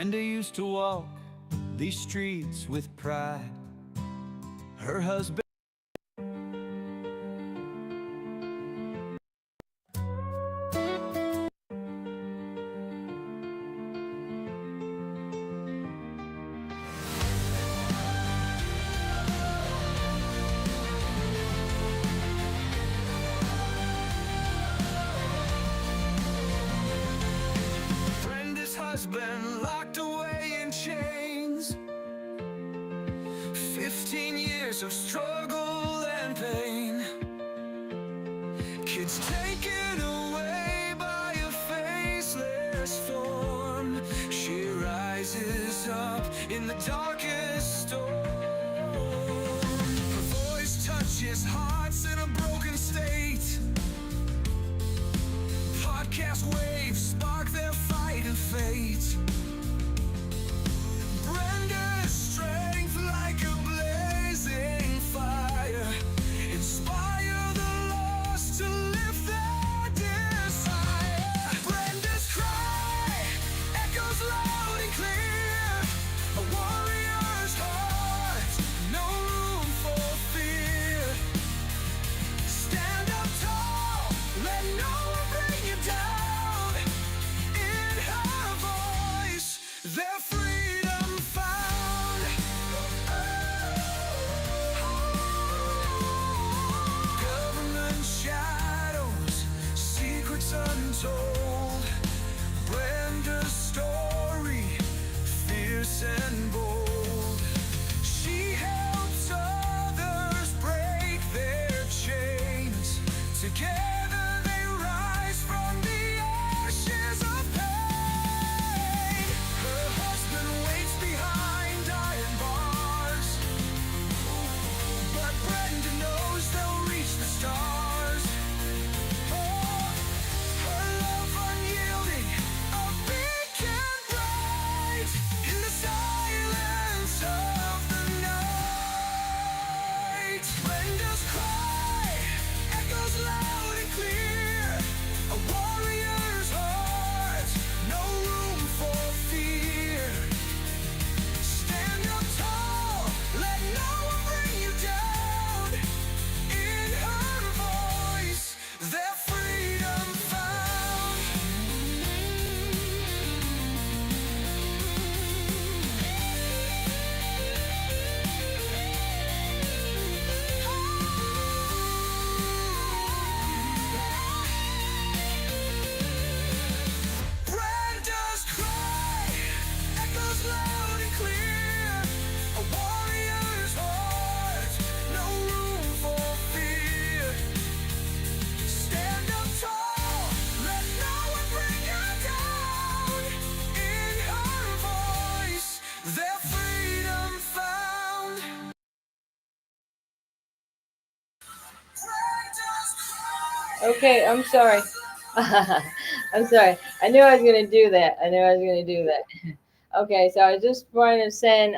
Brenda used to walk these streets with pride. Her husband locked away in chains, 15 years of struggle and pain. Kids taken away by a faceless storm. She rises up in the darkest storm. Her voice touches hearts in a broken state. Podcast waves spark their fight of fate. Brenda's strength like a blazing fire. Inspire the lost to lift their desire. Brenda's cry echoes loud and clear. A warrior's heart, no room for fear. Stand up tall, let no one bring you down. In her voice, their freedom found. Government shadows, secrets untold. Brenda's story, fierce and bold. She helps others break their chains. Together they rise from the ashes of pain. Her husband waits behind iron bars, but Brenda knows they'll reach the stars. Oh, her love unyielding, a beacon bright in the silence of the night. Brenda's cry echoes loud and clear. A warrior's heart, no room for fear. Stand up tall, let no one bring you down. In her voice, their freedom found. Brenda's cry echoes loud and clear. A warrior's heart, no room for fear. Stand up tall, let no one bring you down. In her voice, their freedom found. Brenda's cry. Okay, I'm sorry. I'm sorry. I knew I was gonna do that. Okay, so I was just trying to send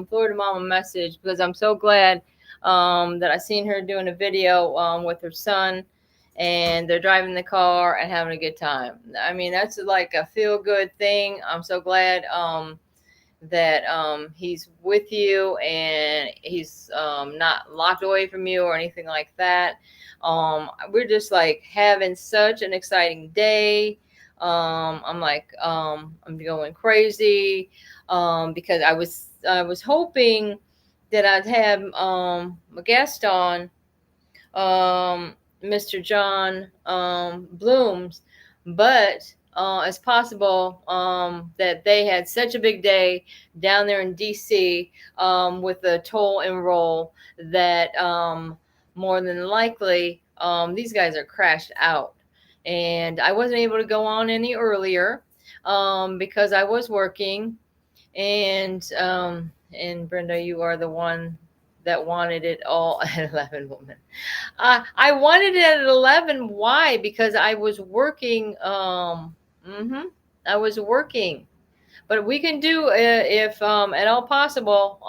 Florida Mom a message because I'm so glad that I seen her doing a video with her son, and they're driving the car and having a good time. I mean, that's like a feel good thing. I'm so glad that he's with you and he's not locked away from you or anything like that. We're just like having such an exciting day. I'm like I'm going crazy because I was hoping that I'd have a guest on, Mr. John Blooms, but it's possible that they had such a big day down there in DC with the toll and roll that more than likely these guys are crashed out. And I wasn't able to go on any earlier because I was working. And Brenda, you are the one that wanted it all at 11, woman. I wanted it at 11. Why? Because I was working. I was working. But we can do if at all possible.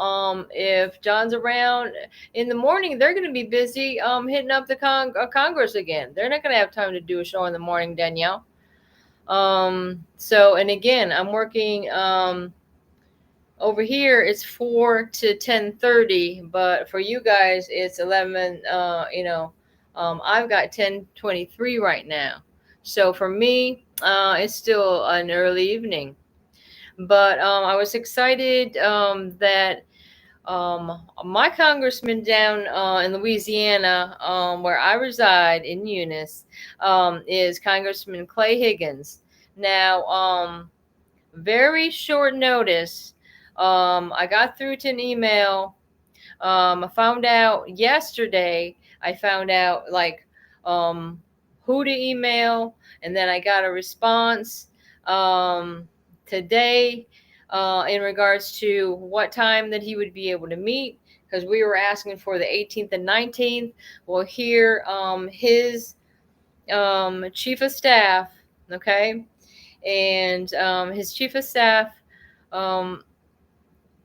If John's around in the morning, they're going to be busy hitting up the Congress again. They're not going to have time to do a show in the morning, Danielle. So, and again, I'm working, over here it's 4 to 10:30, but for you guys it's 11. I've got 10:23 right now. So for me, it's still an early evening. But I was excited that my congressman down in Louisiana, where I reside in Eunice, is Congressman Clay Higgins. Now, very short notice. I got through to an email. I found out yesterday. I found out like um, who to email, and then I got a response today in regards to what time that he would be able to meet, because we were asking for the 18th and 19th. Well, here his chief of staff, okay, and his chief of staff, um,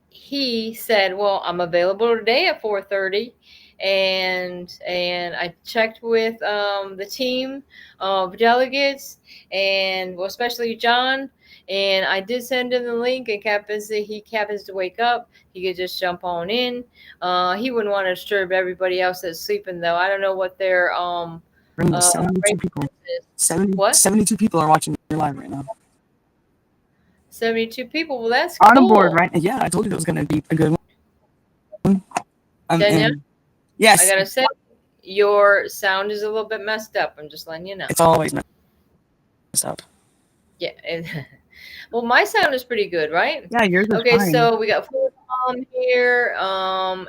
he said, "Well, I'm available today at 4:30," and I checked with the team of delegates, and well, especially John. And I did send him the link. And he happens to wake up, he could just jump on in. He wouldn't want to disturb everybody else that's sleeping, though. I don't know what their 72 people. What? 72 people are watching your live right now. 72 people. Well, that's On cool. board, right? Yeah, I told you it was going to be a good one. Danielle, yes. I gotta say, your sound is a little bit messed up. I'm just letting you know. It's always messed up. Yeah. Well, my sound is pretty good, right? Yeah, yours is Okay, fine. so we got Florida Mom here,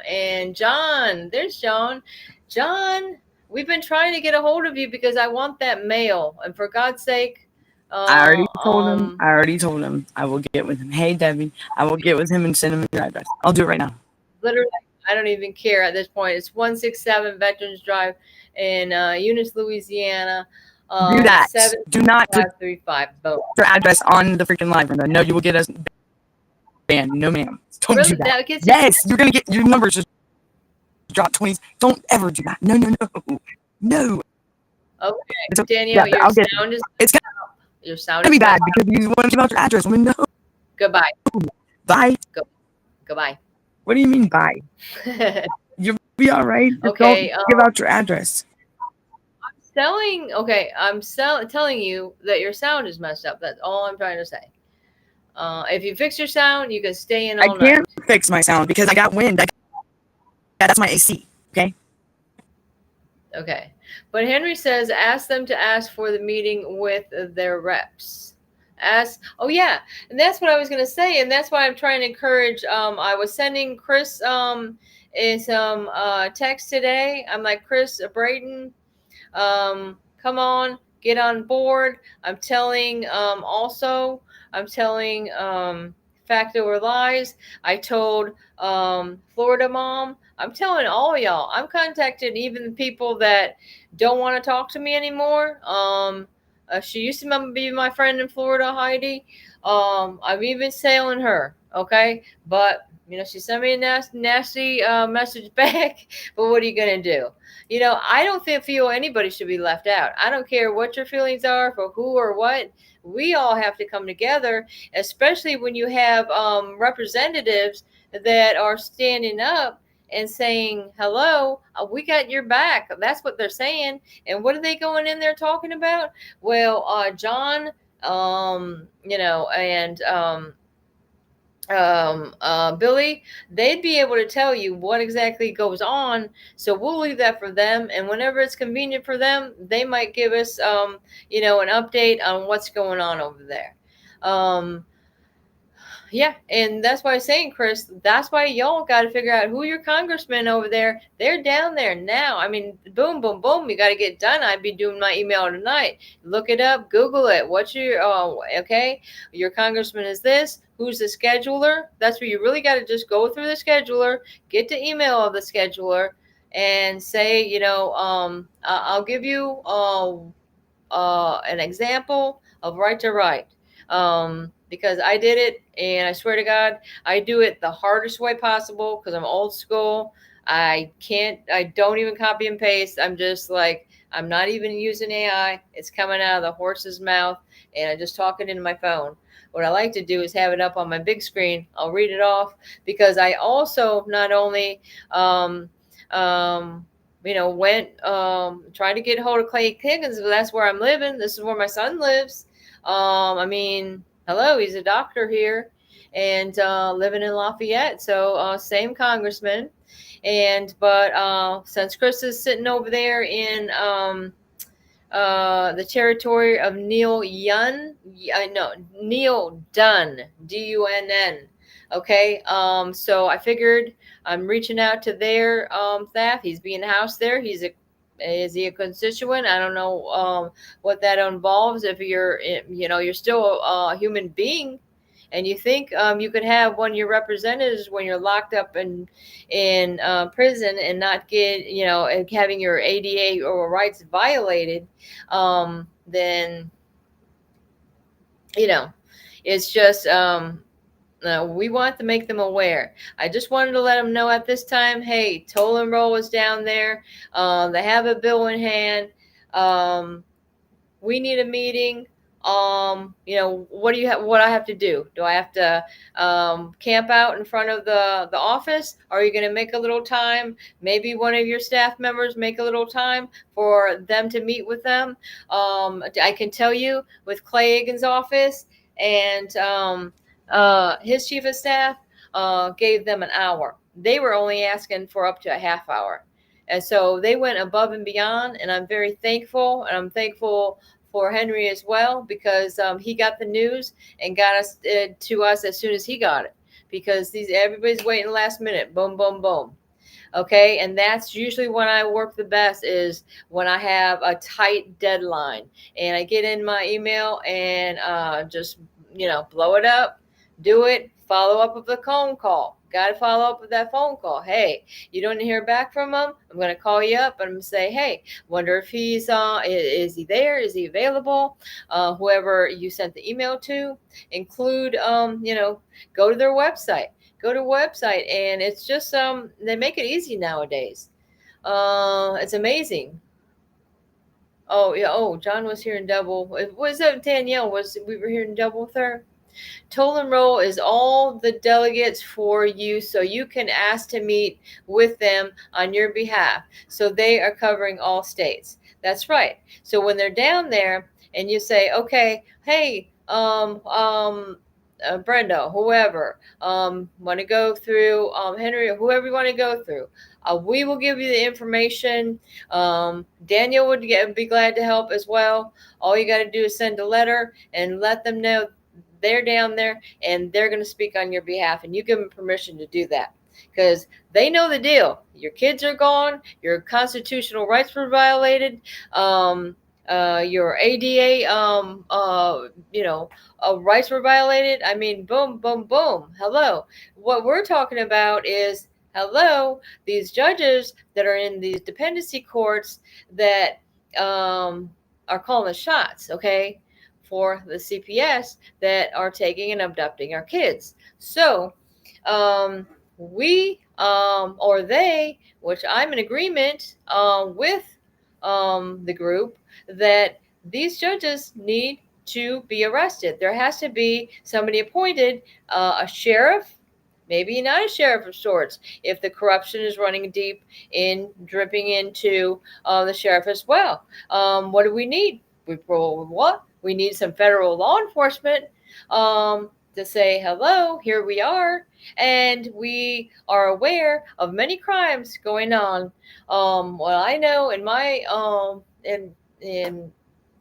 and John. There's John. John, we've been trying to get a hold of you because I want that mail, and for God's sake, I already told him. I will get with him. Hey, Debbie, I will get with him and send him your address. I'll do it right now. Literally, I don't even care at this point. It's 167 Veterans Drive in Eunice, Louisiana. Do that. Do not put 535. Boom. your address on the freaking live, Brenda. No, you will get us banned. No, ma'am. Don't Really? do that. That gets Yes, you're going to get your numbers just drop 20s. Don't ever do that. No. No. Okay, Danielle, your sound is your sound going to is be bad because you want to give out your address. No. Goodbye. Bye. Goodbye. What do you mean bye? You'll be all right. Just Okay. don't give out your address. I'm telling you that your sound is messed up. That's all I'm trying to say. If you fix your sound, you can stay in all night. I can't fix my sound because I got wind. That's my AC. Okay. But Henry says, ask them to ask for the meeting with their reps. Oh yeah, and that's what I was gonna say, and that's why I'm trying to encourage. I was sending Chris some text today. I'm like, Chris Braden, come on, get on board. I'm telling fact over lies. I told Florida Mom. I'm telling all of y'all. I'm contacting even the people that don't want to talk to me anymore. She used to be my friend in Florida, Heidi. I'm even sailing her. Okay, but she sent me a nasty message back. But what are you gonna do? I don't feel anybody should be left out. I don't care what your feelings are for who or what. We all have to come together, especially when you have representatives that are standing up and saying, hello, we got your back. That's what they're saying. And what are they going in there talking about? Well, John, and Billy, they'd be able to tell you what exactly goes on. So we'll leave that for them. And whenever it's convenient for them, they might give us, an update on what's going on over there. Yeah, and that's why I'm saying, Chris, that's why y'all got to figure out who your congressmen over there. They're down there now. I mean, boom, boom, boom. You got to get done. I'd be doing my email tonight. Look it up. Google it. What's your, okay, your congressman is this. Who's the scheduler? That's where you really got to just go through the scheduler, get the email of the scheduler, and say, I'll give you an example of right to right. Because I did it, and I swear to God, I do it the hardest way possible because I'm old school. I don't even copy and paste. I'm just like, I'm not even using AI. It's coming out of the horse's mouth, and I just talk it into my phone. What I like to do is have it up on my big screen. I'll read it off, because I also not only went trying to get hold of Clay Higgins, but that's where I'm living. This is where my son lives. Hello, he's a doctor here, and living in Lafayette. So same congressman. But since Chris is sitting over there in the territory of Neil Dunn, Dunn. Okay. So I figured I'm reaching out to their staff. He's being housed there. Is he a constituent? I don't know what that involves. If you're still a human being, and you think you could have one of your representatives when you're locked up in prison and not get, and having your ADA or rights violated, then it's just we want to make them aware. I just wanted to let them know at this time, hey, toll and roll is down there. They have a bill in hand. We need a meeting. What I have to do? Do I have to camp out in front of the office? Are you going to make a little time? Maybe one of your staff members make a little time for them to meet with them. I can tell you with Clay Egan's office and his chief of staff gave them an hour. They were only asking for up to a half hour. And so they went above and beyond, and I'm very thankful. And I'm thankful for Henry as well, because he got the news and got us to us as soon as he got it, because everybody's waiting last minute. Boom, boom, boom. Okay. And that's usually when I work the best, is when I have a tight deadline and I get in my email and just, blow it up, do it, follow up with a phone call. Got to follow up with that phone call. Hey, you don't hear back from him? I'm going to call you up and say, hey, wonder if he's, is he there? Is he available? Whoever you sent the email to, include, go to their website. Go to website, and it's just, they make it easy nowadays. It's amazing. Oh, yeah. Oh, John was here in double. Was that Danielle? We were here in double with her? Toll and roll is all the delegates for you, so you can ask to meet with them on your behalf. So they are covering all states. That's right. So when they're down there and you say, okay, hey, Brenda, whoever, want to go through, Henry, or whoever you want to go through, we will give you the information. Daniel would be glad to help as well. All you got to do is send a letter and let them know they're down there and they're going to speak on your behalf, and you give them permission to do that, because they know the deal. Your kids are gone. Your constitutional rights were violated. Your ADA, rights were violated. I mean, boom, boom, boom. Hello. What we're talking about is, hello, these judges that are in these dependency courts that are calling the shots, okay, for the CPS, that are taking and abducting our kids. So we or they, which I'm in agreement with the group, that these judges need to be arrested. There has to be somebody appointed, a sheriff, maybe not a sheriff of sorts, if the corruption is running deep in dripping into the sheriff as well. What do we need? We need some federal law enforcement to say, hello, here we are, and we are aware of many crimes going on. Well, I know in my in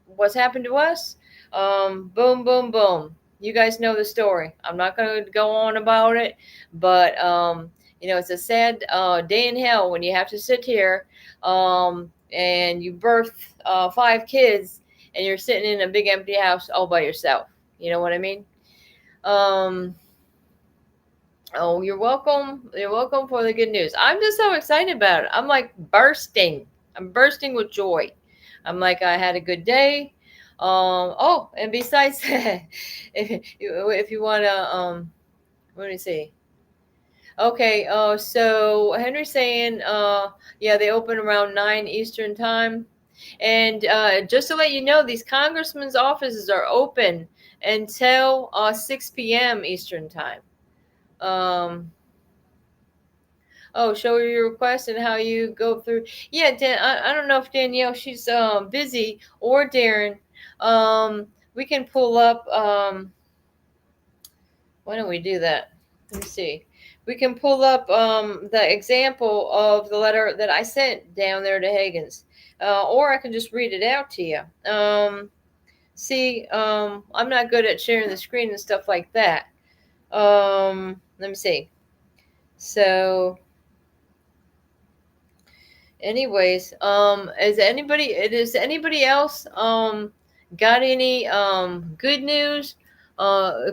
what's happened to us, boom, boom, boom. You guys know the story. I'm not going to go on about it, but it's a sad day in hell when you have to sit here and you birth 5 kids, and you're sitting in a big empty house all by yourself. You know what I mean? Oh, you're welcome. You're welcome for the good news. I'm just so excited about it. I'm like bursting. I'm bursting with joy. I'm like, I had a good day. And besides that, if you want to, what do you say? Okay. So Henry's saying, yeah, they open around 9 Eastern time. And just to let you know, these congressmen's offices are open until 6 p.m. Eastern time. Oh, show her your request and how you go through. Yeah, Dan, I don't know if Danielle, she's busy, or Darren. We can pull up. Why don't we do that? Let me see. We can pull up the example of the letter that I sent down there to Higgins, or I can just read it out to you. I'm not good at sharing the screen and stuff like that. Let me see. So, anyways, does anybody else got any good news?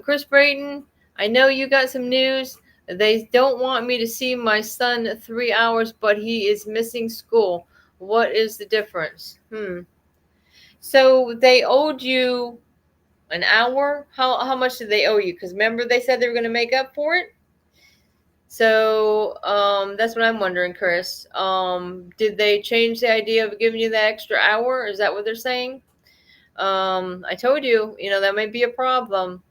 Chris Brayton, I know you got some news. They don't want me to see my son 3 hours, but he is missing school. What is the difference? So they owed you an hour? How much did they owe you? Because remember they said they were going to make up for it? So that's what I'm wondering, Chris. Did they change the idea of giving you that extra hour? Is that what they're saying? I told you, that might be a problem.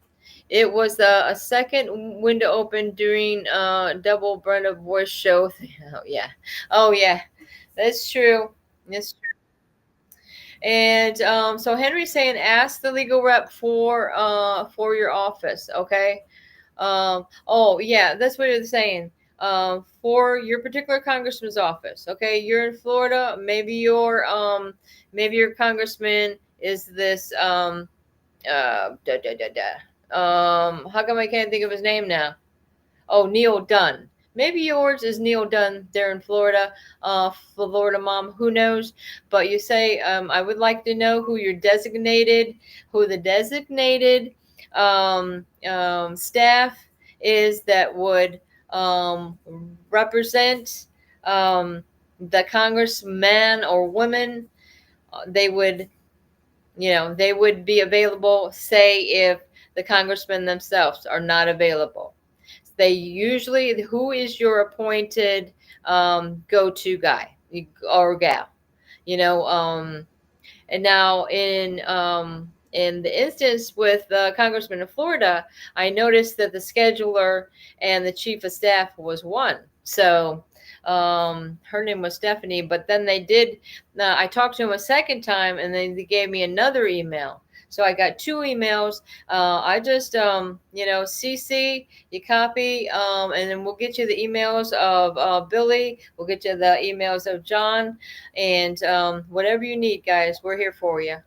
It was a second window open during double Brenda voice show. Oh yeah, that's true. That's true. And so Henry's saying, ask the legal rep for your office, okay? Oh yeah, that's what it's saying. For your particular congressman's office, okay? You're in Florida. Maybe your congressman is this how come I can't think of his name now? Oh, Neil Dunn. Maybe yours is Neil Dunn there in Florida, Florida mom. Who knows? But you say, I would like to know who the designated staff is that would represent the congressman or woman. They would be available, say, if the congressmen themselves are not available. They usually, who is your appointed go-to guy or gal? And now in the instance with the congressman of Florida, I noticed that the scheduler and the chief of staff was one. So her name was Stephanie, but then I talked to him a second time, and then they gave me another email. So I got two emails. I just, CC, you copy, and then we'll get you the emails of Billy. We'll get you the emails of John, and whatever you need, guys, we're here for you.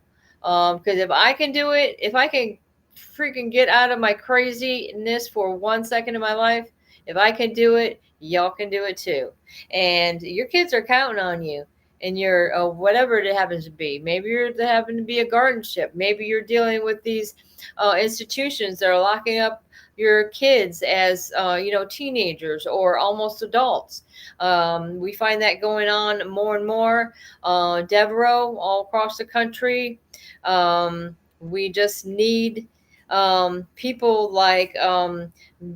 Because if I can do it, if I can freaking get out of my craziness for 1 second of my life, if I can do it, y'all can do it too. And your kids are counting on you. And you're whatever it happens to be. Maybe you're having to be a guardianship. Maybe you're dealing with these institutions that are locking up your kids as teenagers or almost adults. We find that going on more and more. Devereaux, all across the country. We just need people like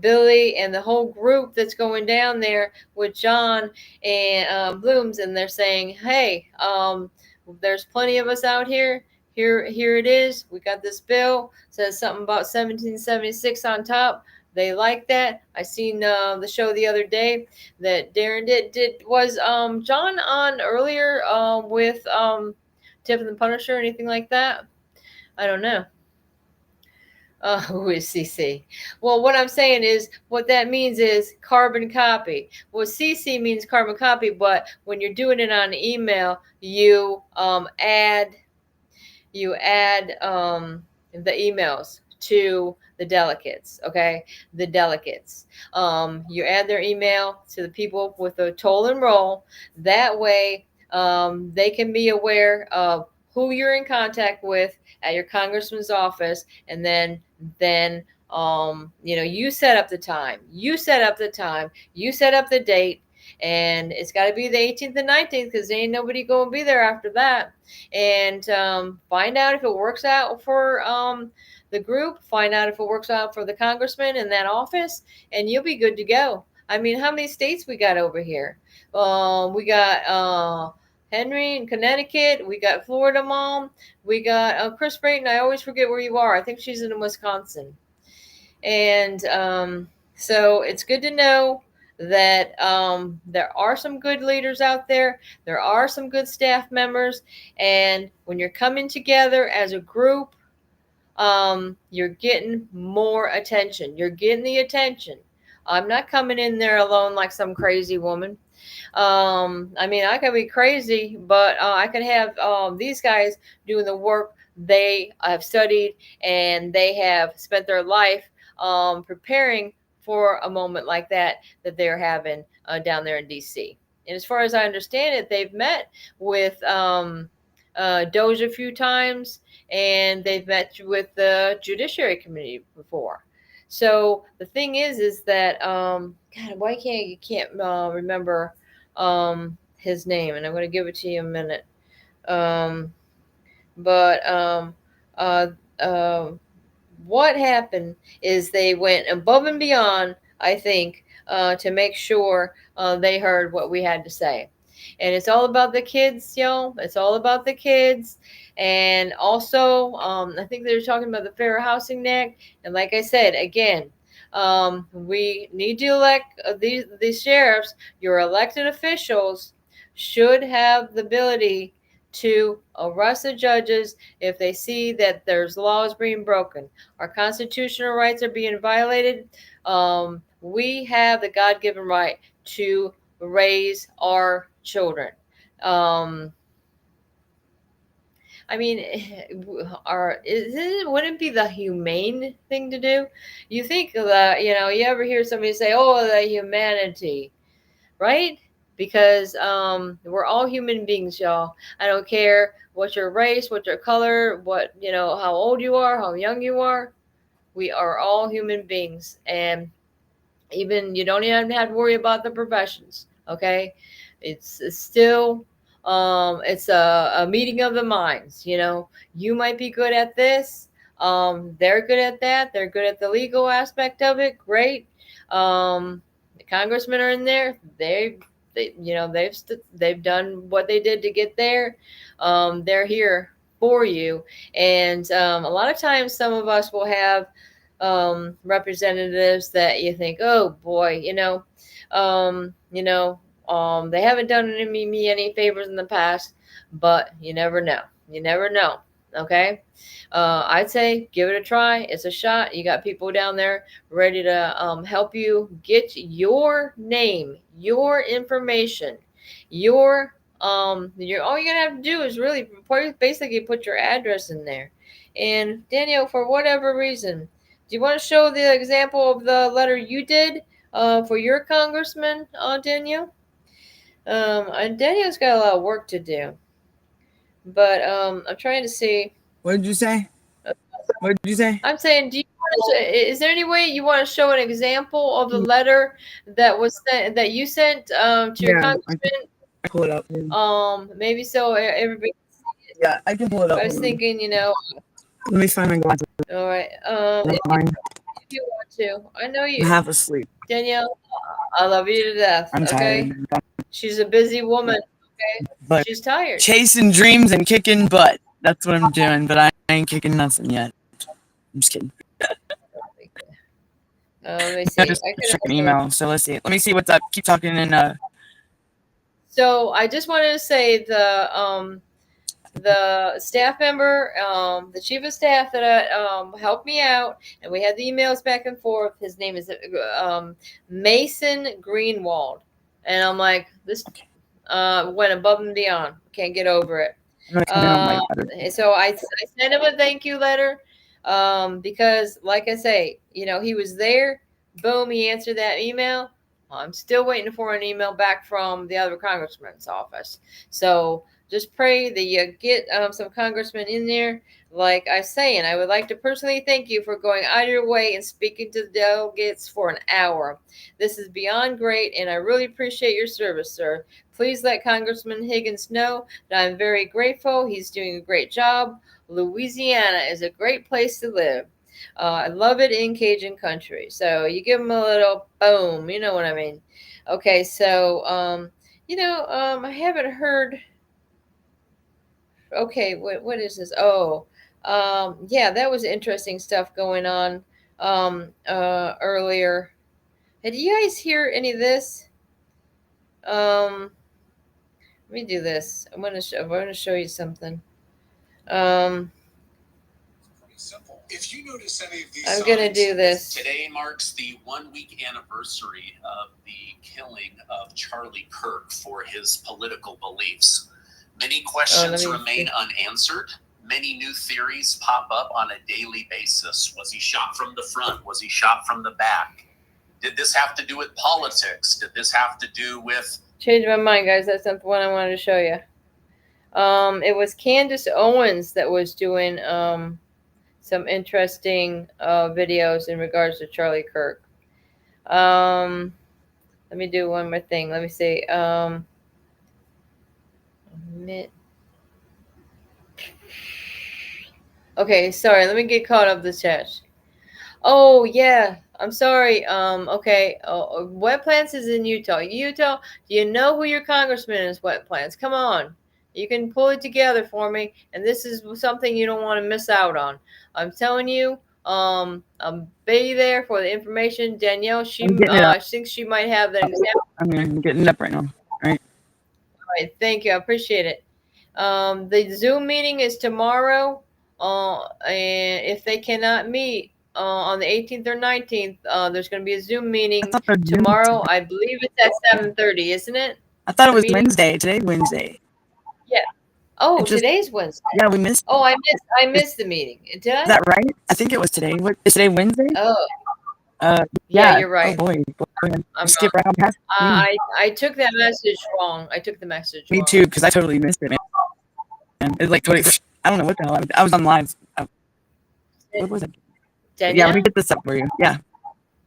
Billy and the whole group that's going down there with John and Blooms, and they're saying, hey, there's plenty of us out here. Here it is. We got this bill. Says something about 1776 on top. They like that. I seen the show the other day that Darren did. Was John on earlier with Tiff and the Punisher or anything like that? I don't know. Who is CC? Well, what I'm saying is, what that means is carbon copy. Well, CC means carbon copy, but when you're doing it on email, you add the emails to the delegates. Okay, the delegates. You add their email to the people with the toll and roll. That way, they can be aware of who you're in contact with at your congressman's office, and then you set up the time, you set up the date, and it's got to be the 18th and 19th, because ain't nobody gonna be there after that. And find out if it works out for the group, find out if it works out for the congressman in that office, and you'll be good to go. I mean, how many states we got over here? We got Henry in Connecticut. We got Florida Mom. We got Chris Brayton. I always forget where you are. I think she's in Wisconsin. And so it's good to know that there are some good leaders out there. There are some good staff members. And when you're coming together as a group, you're getting more attention. You're getting the attention. I'm not coming in there alone like some crazy woman. I mean, I can be crazy, but I can have these guys doing the work they have studied and they have spent their life preparing for a moment like that they're having down there in DC. And as far as I understand it, they've met with Doge a few times, and they've met with the Judiciary Committee before. So the thing is that God, why can't remember his name? And I'm going to give it to you in a minute. But uh, uh, what happened is they went above and beyond, I think, to make sure they heard what we had to say. And it's all about the kids, y'all. It's all about the kids. And also, I think they're talking about the Fair Housing Act. And like I said, again, we need to elect these sheriffs. Your elected officials should have the ability to arrest the judges if they see that there's laws being broken. Our constitutional rights are being violated. We have the God-given right to raise our children. I mean, wouldn't it be the humane thing to do? You think that, you ever hear somebody say, "Oh, the humanity," right? Because we're all human beings, y'all. I don't care what your race, what your color, what, how old you are, how young you are. We are all human beings. And even you don't even have to worry about the professions. Okay. It's still, it's a meeting of the minds. You might be good at this. They're good at that. They're good at the legal aspect of it. Great. The congressmen are in there. They've done what they did to get there. They're here for you. And a lot of times some of us will have representatives that you think, oh boy, they haven't done me any favors in the past, but you never know. You never know. Okay. I'd say give it a try. It's a shot. You got people down there ready to help you get your name, your information, your all you're gonna have to do is really basically put your address in there. And Danielle, for whatever reason, do you want to show the example of the letter you did for your congressman, Danielle? And Danielle's got a lot of work to do, but I'm trying to see. What did you say? What did you say? I'm saying, is there any way you want to show an example of the letter that was sent, that you sent to your congressman? I pull it up. Maybe so everybody. Yeah, I can pull it up. I was thinking, Let me find my glasses. All right. If you want to, I know you. I'm half asleep. Danielle, I love you to death. I'm okay. tired. She's a busy woman. Okay. But she's tired. Chasing dreams and kicking butt. That's what I'm doing. But I ain't kicking nothing yet. I'm just kidding. Let me see. I just check an email. So let's see. Let me see what's up. Keep talking and So I just wanted to say the staff member, the chief of staff that helped me out, and we had the emails back and forth. His name is Mason Greenwald, and I'm like, this went above and beyond. Can't get over it. So I sent him a thank you letter because, like I say, he was there. Boom, he answered that email. I'm still waiting for an email back from the other congressman's office. So just pray that you get some congressmen in there. Like I was saying, I would like to personally thank you for going out of your way and speaking to the delegates for an hour. This is beyond great, and I really appreciate your service, sir. Please let Congressman Higgins know that I'm very grateful. He's doing a great job. Louisiana is a great place to live. I love it in Cajun country. So you give them a little boom, you know what I mean? Okay, so I haven't heard Okay, what is this? Oh, yeah, that was interesting stuff going on earlier. Did you guys hear any of this? Let me do this. I'm gonna show you something. Um, If you notice any of these I'm gonna do this. Today marks the 1-week anniversary of the killing of Charlie Kirk for his political beliefs. Many questions remain unanswered. Many new theories pop up on a daily basis. Was he shot from the front? Was he shot from the back? Did this have to do with politics? Did this have to do with... Change my mind, guys. That's not the one I wanted to show you. It was Candace Owens that was doing some interesting videos in regards to Charlie Kirk. Let me do one more thing. Let me see. Okay, sorry. Let me get caught up the chat. Oh yeah, I'm sorry. Okay. Wet Plants is in Utah. Utah. Do you know who your congressman is? Wet Plants. Come on. You can pull it together for me, and this is something you don't want to miss out on. I'm telling you. I'll be there for the information. Danielle, I think she might have that example. I'm getting it up right now. All right. All right. Thank you. I appreciate it. The Zoom meeting is tomorrow. And if they cannot meet on the 18th or 19th, there's going to be a Zoom meeting tomorrow. I believe it's at 7:30, isn't it? I thought it was Wednesday. Today's Wednesday. Yeah. Oh, today's Wednesday. Yeah, we missed. Oh, I missed the meeting. Did I? Is that right? I think it was today. What is today? Wednesday? Oh. Yeah, you're right. Oh boy. I'm skip right on past. I took that message wrong. I took the message wrong. Me too, because I totally missed it, man. It's like 20. I don't know what the hell. I was on live. What was it? Danielle? Yeah, let me get this up for you. Yeah.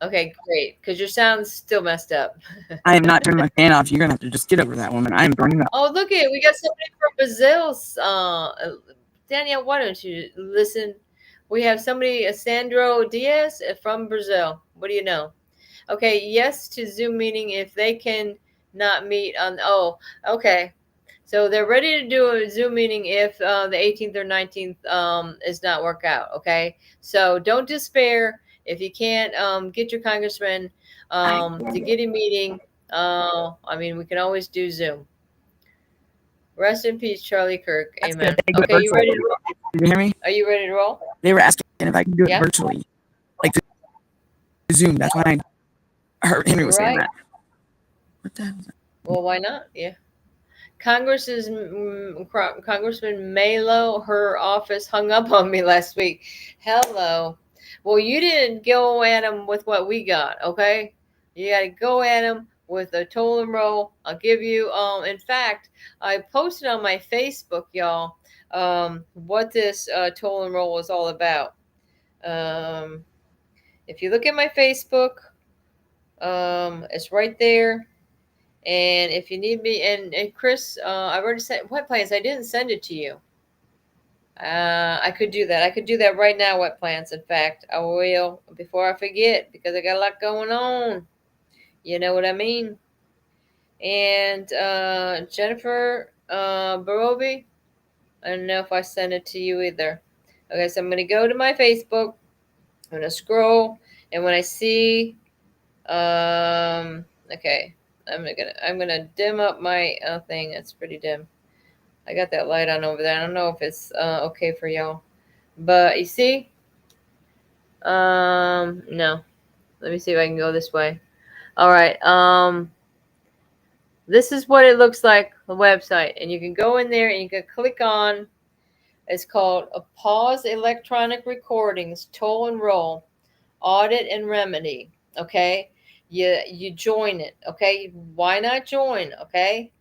Okay, great. Because your sound's still messed up. I am not turning my fan off. You're gonna have to just get over that woman. I am burning up. Oh, look at it. We got somebody from Brazil. Danielle, why don't you listen? We have somebody, Sandro Diaz from Brazil. What do you know? Okay, yes to Zoom meeting if they can not meet on. Oh, okay. So they're ready to do a Zoom meeting if the 18th or 19th is not work out. Okay, so don't despair if you can't get your congressman to get a meeting. I mean, we can always do Zoom. Rest in peace, Charlie Kirk. Amen. Okay, you ready to roll? Did you hear me? Are you ready to roll? They were asking if I can do it virtually, like the Zoom. That's why I heard Henry was saying that. What the hell is that? Well, why not? Yeah. Congressman Malo, her office hung up on me last week. Hello. Well, you didn't go at him with what we got, okay? You got to go at him with a toll and roll. I'll give you, in fact, I posted on my Facebook, y'all, what this toll and roll is all about. If you look at my Facebook, it's right there. And if you need me, and Chris, I already sent Wet Plants. I didn't send it to you. I could do that. I could do that right now, Wet Plants. In fact, I will before I forget because I got a lot going on. You know what I mean? And Jennifer Barobi, I don't know if I sent it to you either. Okay, so I'm gonna go to my Facebook. I'm gonna scroll, and when I see, okay. I'm gonna dim up my thing. It's pretty dim. I got that light on over there. I don't know if it's okay for y'all, but you see, no. Let me see if I can go this way. All right. This is what it looks like, the website, and you can go in there and you can click on. It's called a Pause Electronic Recordings Toll and Roll Audit and Remedy. Okay. You join it, okay? Why not join, okay?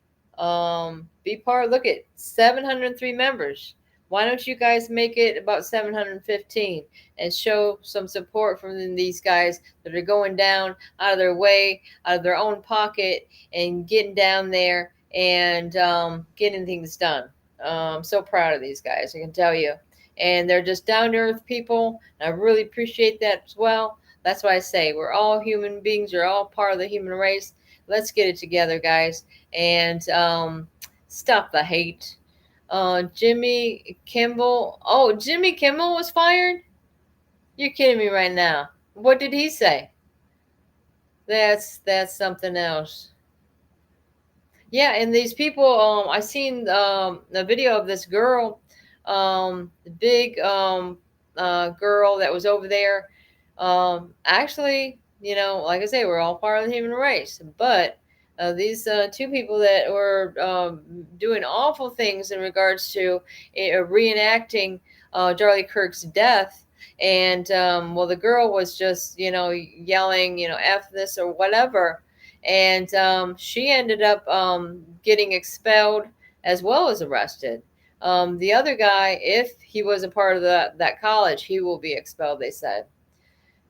Be part. Look at 703 members. Why don't you guys make it about 715 and show some support from these guys that are going down out of their way, out of their own pocket, and getting down there and getting things done. I'm so proud of these guys, I can tell you. And they're just down to earth people. And I really appreciate that as well. That's why I say we're all human beings. We're all part of the human race. Let's get it together, guys, and stop the hate. Jimmy Kimmel. Oh, Jimmy Kimmel was fired? You're kidding me right now. What did he say? That's something else. Yeah, and these people, I seen a video of this girl, the big girl that was over there. Actually, like I say, we're all part of the human race, but these two people that were doing awful things in regards to reenacting Charlie Kirk's death. And well, the girl was just, yelling, F this or whatever. And she ended up getting expelled as well as arrested. The other guy, if he was a part of that college, he will be expelled, they said.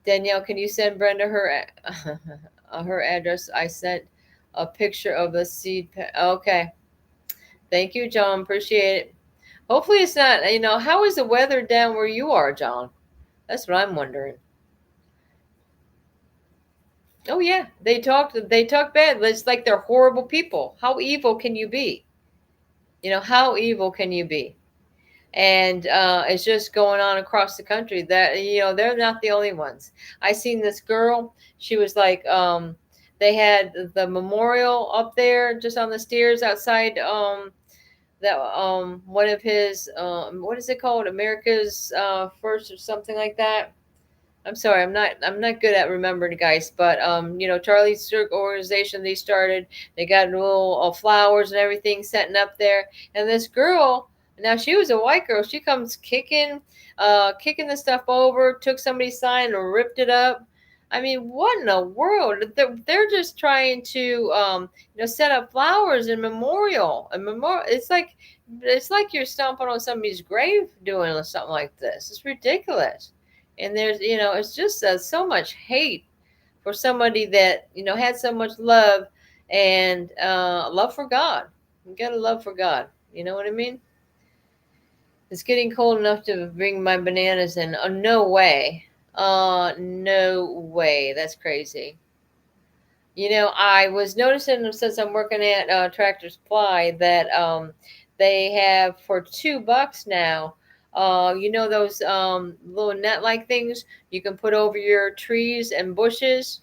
Danielle, can you send Brenda her her address? I sent a picture of the seed. Okay. Thank you, John. Appreciate it. Hopefully it's not, how is the weather down where you are, John? That's what I'm wondering. Oh yeah, they talk bad. It's like they're horrible people. How evil can you be? How evil can you be? And it's just going on across the country that they're not the only ones. I seen this girl. She was like, they had the memorial up there just on the stairs outside that one of his what is it called, America's First or something like that. I'm sorry, I'm not good at remembering, guys. But Charlie's Circle organization, they started. They got little flowers and everything setting up there. And this girl, now she was a white girl. She comes kicking the stuff over. Took somebody's sign and ripped it up. I mean, what in the world? They're just trying to set up flowers and memorial. It's like you're stomping on somebody's grave doing something like this. It's ridiculous. And there's, it's just so much hate for somebody that, had so much love and love for God. You got to love for God. You know what I mean? It's getting cold enough to bring my bananas in. Oh, no way. No way. That's crazy. I was noticing since I'm working at Tractor Supply that they have for $2 now. Those little net-like things you can put over your trees and bushes?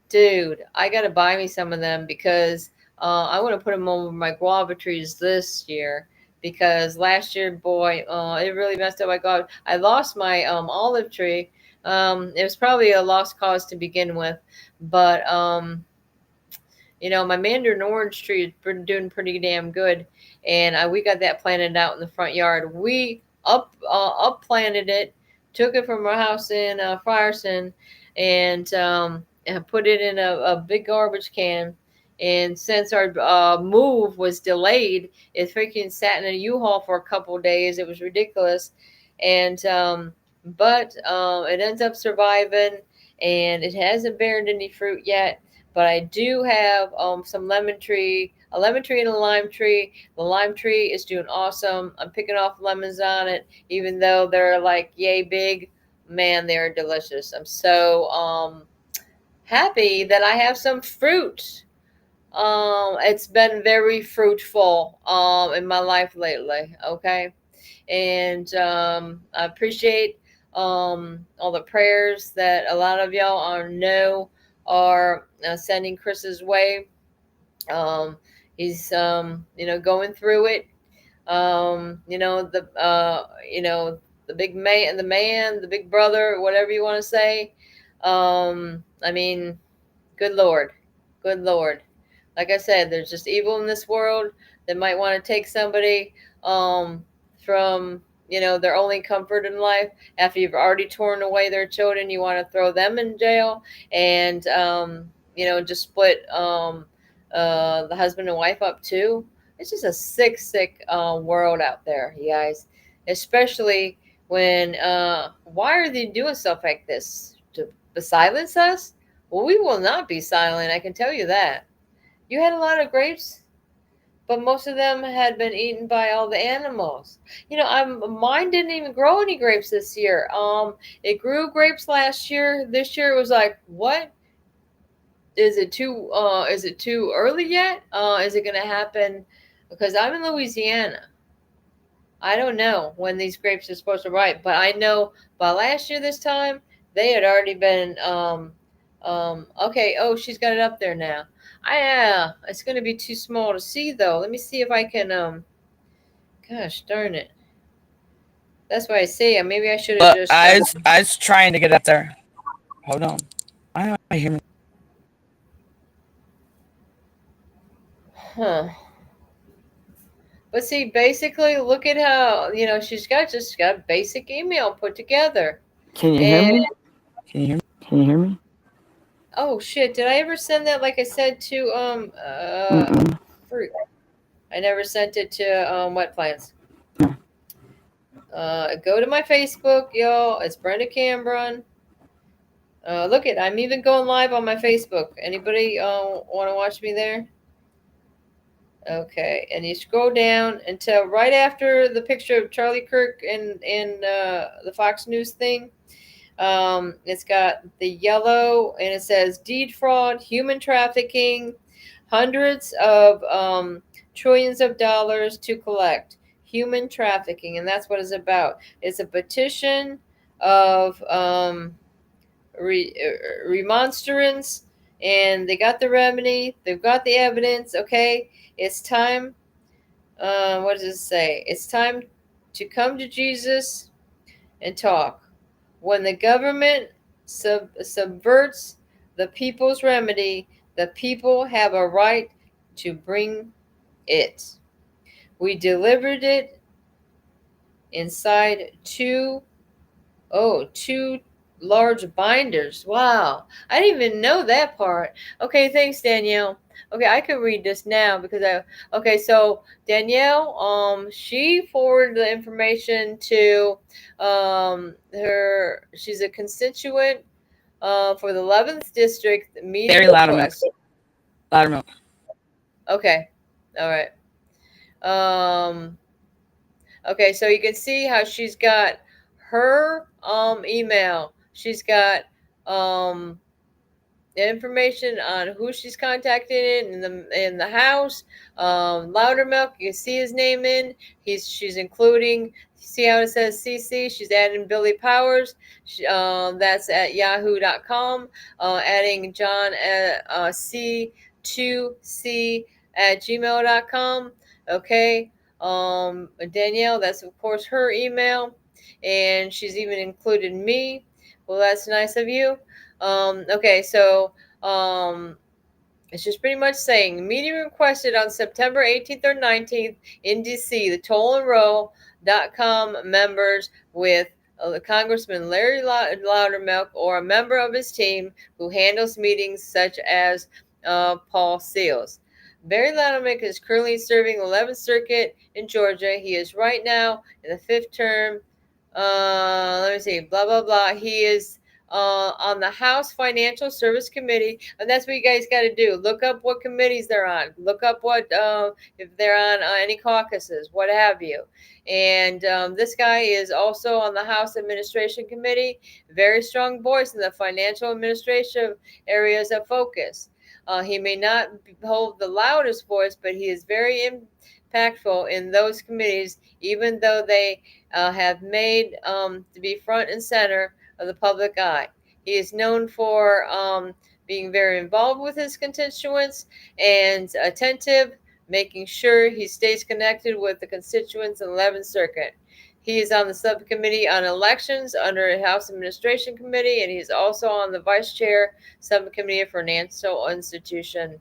Dude, I got to buy me some of them because I want to put them over my guava trees this year because last year, boy, it really messed up my guava. I lost my olive tree. It was probably a lost cause to begin with, but my mandarin orange tree is doing pretty damn good, and we got that planted out in the front yard. We up planted it, took it from our house in Frierson, and put it in a big garbage can. And since our move was delayed, it freaking sat in a U-Haul for a couple of days. It was ridiculous, and but it ends up surviving, and it hasn't bared any fruit yet. But I do have some a lemon tree and a lime tree. The lime tree is doing awesome. I'm picking off lemons on it, even though they're like yay big. Man, they're delicious. I'm so happy that I have some fruit. It's been very fruitful in my life lately. Okay, and I appreciate all the prayers that a lot of y'all are sending Chris's way. He's going through it. The big man, the big brother, whatever you want to say. I mean, good Lord. Like I said, there's just evil in this world that might want to take somebody from their only comfort in life. After you've already torn away their children, you want to throw them in jail and just split the husband and wife up too. It's just a sick world out there, you guys. Especially when why are they doing stuff like this? To silence us? Well, we will not be silent, I can tell you that. You had a lot of grapes, but most of them had been eaten by all the animals. Mine didn't even grow any grapes this year. It grew grapes last year. This year it was like, what? Is it too early yet? Is it going to happen? Because I'm in Louisiana. I don't know when these grapes are supposed to ripe, but I know by last year this time they had already been okay. Oh, she's got it up there now. It's going to be too small to see though. Let me see if I can gosh darn it. That's why I say maybe I should have just I was trying to get up there. Hold on. Why don't I hear me? huh. But see, basically, look at how she's just got basic email put together. Can you hear me? Can you hear me? Can you hear me? Oh shit! Did I ever send that? Like I said to fruit. I never sent it to wet plants. No. Go to my Facebook, y'all. It's Brenda Cameron. Look it, I'm even going live on my Facebook. Anybody want to watch me there? Okay, and you scroll down until right after the picture of Charlie Kirk and the Fox News thing. It's got the yellow, and it says deed fraud, human trafficking, hundreds of trillions of dollars to collect. Human trafficking, and that's what it's about. It's a petition of remonstrance, and they got the remedy. They've got the evidence. Okay, it's time. What does it say? It's time to come to Jesus and talk. When the government subverts the people's remedy, the people have a right to bring it. We delivered it inside two large binders. Wow. I didn't even know that part. Okay, thanks, Danielle. Okay, I can read this now because so Danielle, she forwarded the information to she's a constituent for the 11th district meeting. Very loud request. Louder. Okay. All right. Okay, so you can see how she's got her email. She's got information on who she's contacted in the house. Loudermilk, you can see his name in. She's including. See how it says CC? She's adding Billy Powers. That's at yahoo.com. Adding John C2C at gmail.com. Okay. Danielle, that's of course her email, and she's even included me. Well, that's nice of you. Okay, so it's just pretty much saying meeting requested on September 18th or 19th in DC. The tollandroll.com members with Congressman Larry Loudermilk or a member of his team who handles meetings such as Paul Seals. Barry Loudermilk is currently serving the 11th Circuit in Georgia. He is right now in the 5th term. Let me see, blah, blah, blah. He is on the House Financial Service Committee, and that's what you guys got to do. Look up what committees they're on. Look up what if they're on any caucuses, what have you. And this guy is also on the House Administration Committee. Very strong voice in the financial administration areas of focus. He may not hold the loudest voice, but he is very impactful in those committees, even though they have made to be front and center of the public eye. He is known for being very involved with his constituents and attentive, making sure he stays connected with the constituents in the 11th Circuit. He is on the subcommittee on elections under a House Administration Committee, and he's also on the Vice Chair Subcommittee of Financial Institution.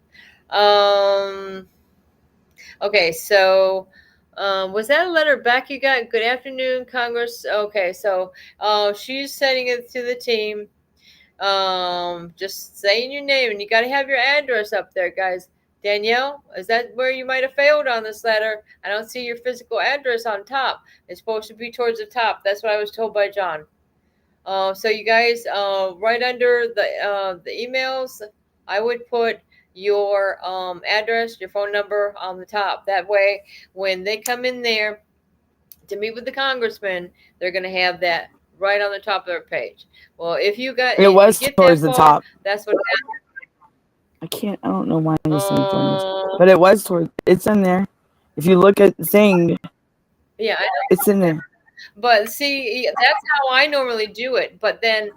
Okay, so was that a letter back you got? Good afternoon, Congress. Okay, so she's sending it to the team. Just saying your name, and you got to have your address up there, guys. Danielle, is that where you might have failed on this letter? I don't see your physical address on top. It's supposed to be towards the top. That's what I was told by John. So you guys, right under the emails, I would put your address, your phone number on the top. That way, when they come in there to meet with the congressman, they're going to have that right on the top of their page. Well, if you got it was towards the top. That's what happened. I don't know why this thing, but it was towards. It's in there. If you look at the thing, Yeah, It's in there. but see, that's how I normally do it. But then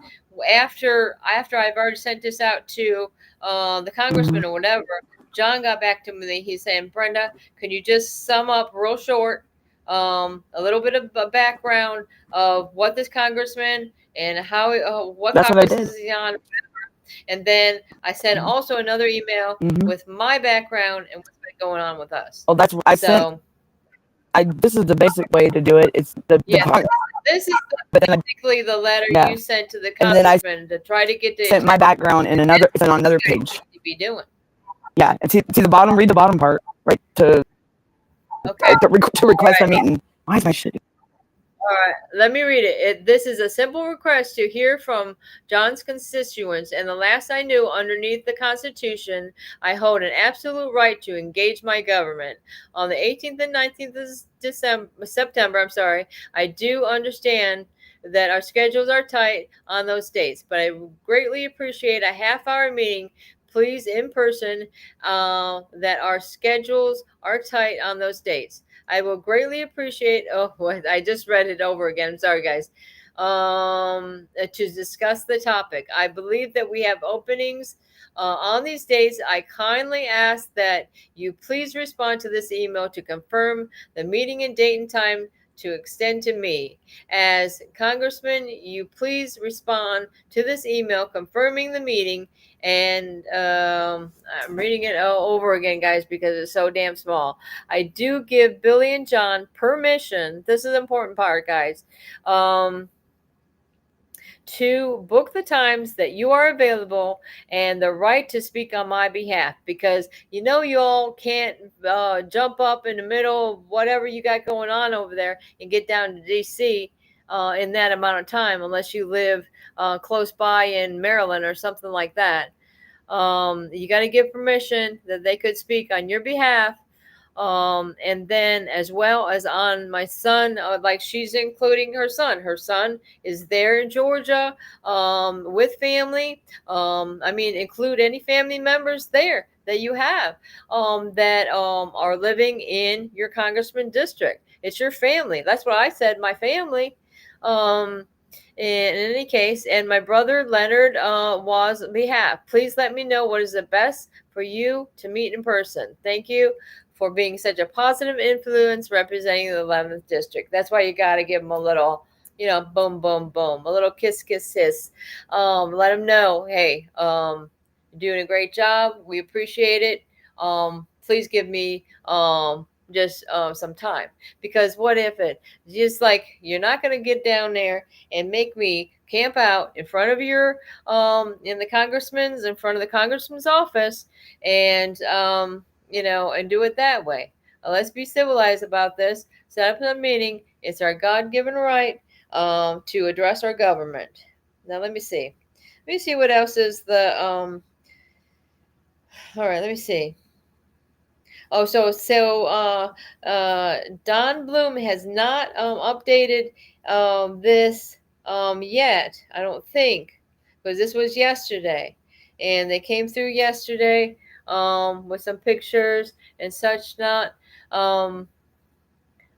after I've already sent this out to the congressman or whatever, John got back to me. He's saying, Brenda, can you just sum up real short, a little bit of a background of what this congressman and how what That's what I Congress did. is he on? And then I sent also another email with my background and what's been going on with us. Oh, that's what I sent. So This is the basic way to do it. It's the yeah, part. this is But then basically the letter Yeah. you sent to the And then I congressman to try to get the sent my background in another. It's on another page. to be doing. Yeah, and see the bottom. Read the bottom part, right? Okay. To request a meeting. Why is my shit? All right, let me read it. This is a simple request to hear from John's constituents, and the last I knew, underneath the Constitution, I hold an absolute right to engage my government. On the 18th and 19th of September, I do understand that our schedules are tight on those dates, but I greatly appreciate a half-hour meeting, please, in person, that our schedules are tight on those dates. I will greatly appreciate. Oh, I just read it over again. I'm sorry, guys. To discuss the topic. I believe that we have openings on these days. I kindly ask that you please respond to this email to confirm the meeting and date and time to extend to me. As Congressman, you please respond to this email confirming the meeting. And I'm reading it over again, guys, because it's so damn small. I do give Billy and John permission. This is the important part, guys. To book the times that you are available and the right to speak on my behalf, because you all can't jump up in the middle of whatever you got going on over there and get down to DC in that amount of time, unless you live close by in Maryland or something like that. You got to give permission that they could speak on your behalf. And then as well as on my son, like she's including her son. Her son is there in Georgia with family. Include any family members there that you have that are living in your congressman district. It's your family. That's what I said, my family. In any case, and my brother Leonard was on behalf. Please let me know what is the best for you to meet in person. Thank you for being such a positive influence representing the 11th district. That's why you got to give them a little, boom, boom, boom, a little kiss, kiss, kiss. Let them know, hey, you're doing a great job. We appreciate it. Please give me just some time, because what if it just like you're not going to get down there and make me camp out in front of your in front of the congressman's office and and do it that way. Let's be civilized about this. Set up a meeting. It's our God-given right to address our government. Now let me see. Let me see what else is the all right, let me see. Oh, Don Bloom has not updated this yet, I don't think, because this was yesterday, and they came through yesterday with some pictures and such. Not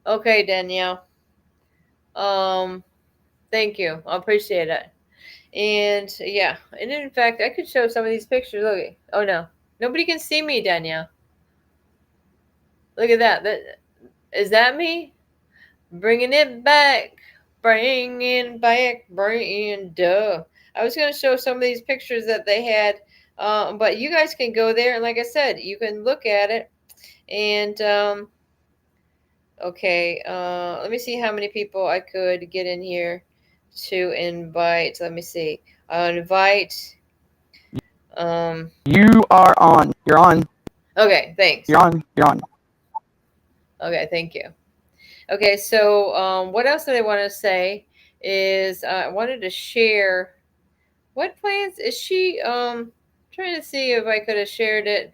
okay, Danielle. Thank you, I appreciate it. And yeah, and in fact, I could show some of these pictures. Look, oh no, nobody can see me, Danielle. Look at that. Is that me? Bringing it back. Bringing back Brenda. I was going to show some of these pictures that they had, but you guys can go there. And like I said, you can look at it. And, okay, let me see how many people I could get in here to invite. Let me see. I'll invite. You are on. You're on. Okay, thanks. You're on. You're on. Okay, thank you. Okay, so what else did I want to say is I wanted to share what plans is she trying to see if I could have shared it.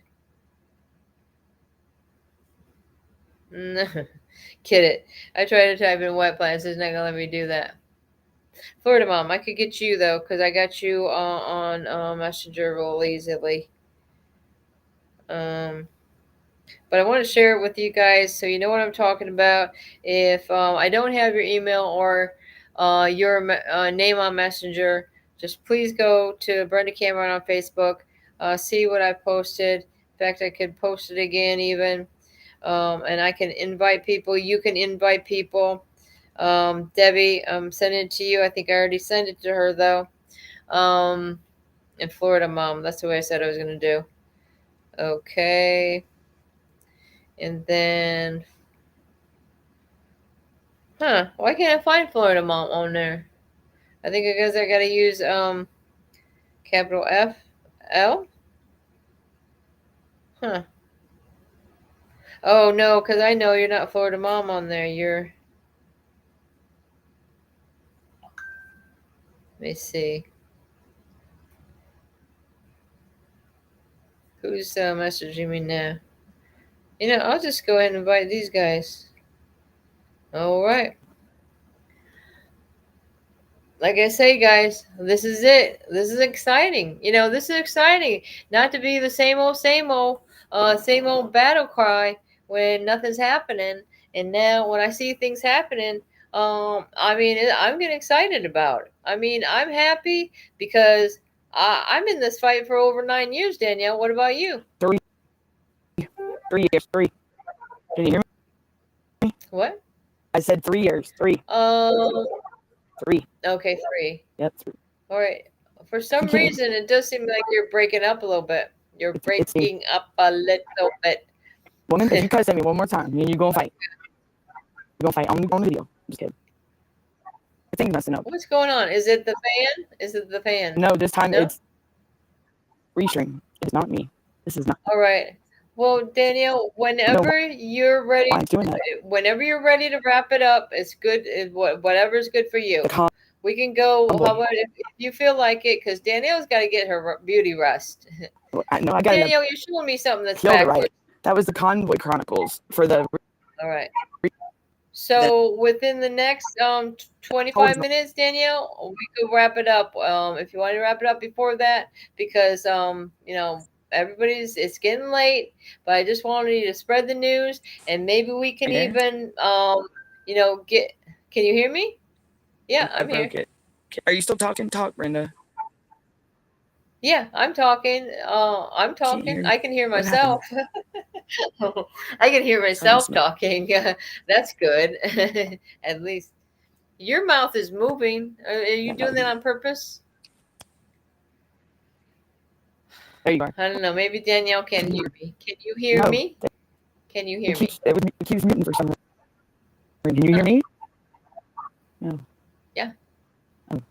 No, kid it. I tried to type in what plans, it's not gonna let me do that. Florida Mom, I could get you though, because I got you on Messenger real easily. but I want to share it with you guys so you know what I'm talking about. If I don't have your email or your name on Messenger, just please go to Brenda Cameron on Facebook, see what I posted. In fact, I could post it again even, and I can invite people. You can invite people. Debbie, I'm sending it to you. I think I already sent it to her though. In Florida, Mom. That's the way I said I was going to do. Okay. And then, why can't I find Florida Mom on there? I think because I gotta use capital F L. Huh. Oh no, because I know you're not Florida Mom on there. You're. Let me see. Who's messaging me now? You know, I'll just go ahead and invite these guys. All right. Like I say, guys, this is it. This is exciting. You know, this is exciting. Not to be the same old battle cry when nothing's happening. And now when I see things happening, I mean, I'm getting excited about it. I mean, I'm happy because I'm in this fight for over 9 years, Danielle. What about you? 3 years. 3. Can you hear me? What? I said 3 years. 3. 3. Okay, 3. Yep. 3. All right. For some reason, it does seem like you're breaking up a little bit. You're breaking up a little bit. Woman, if you cuss at me one more time, me and you gonna fight. We're gonna fight on video. Just kidding. I think messing up. What's going on? Is it the fan? Is it the fan? No, this time it's restream. It's not me. This is not. All right. Well, Danielle, whenever you're ready, whenever you're ready to wrap it up, it's good. Whatever's good for you. We can go. How about if you feel like it? Because Danielle's got to get her beauty rest. I got Danielle, you're showing me something that's backwards. Right. That was the Convoy Chronicles for the. All right. So within the next 25 minutes, Danielle, we could wrap it up. If you want to wrap it up before that, because you know, it's getting late, but I just wanted you to spread the news, and maybe we can even you know, can you hear me? Yeah, I'm here. Are you still talking? Talk, Brenda. Yeah, I'm talking. I'm talking. I can hear myself. I can hear myself talking. That's good. At least your mouth is moving. Are you doing that on purpose? There you are. I don't know. Maybe Danielle can hear me. Can you hear me? Can you hear me? It keeps muting for some reason. Can you hear me? No. Yeah. Oh.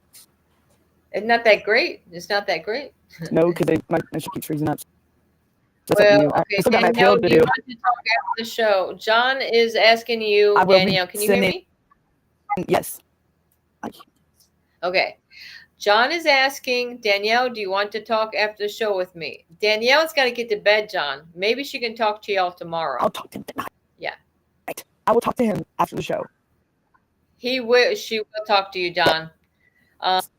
It's not that great. It's not that great. No, because my shit keeps freezing up. Well, okay, Danielle, do you want to talk after the show? John is asking you, Danielle, can you hear me? Yes. Okay. John is asking, Danielle, do you want to talk after the show with me? Danielle's got to get to bed, John. Maybe she can talk to y'all tomorrow. I'll talk to him tonight. Yeah. Right. I will talk to him after the show. She will talk to you, John.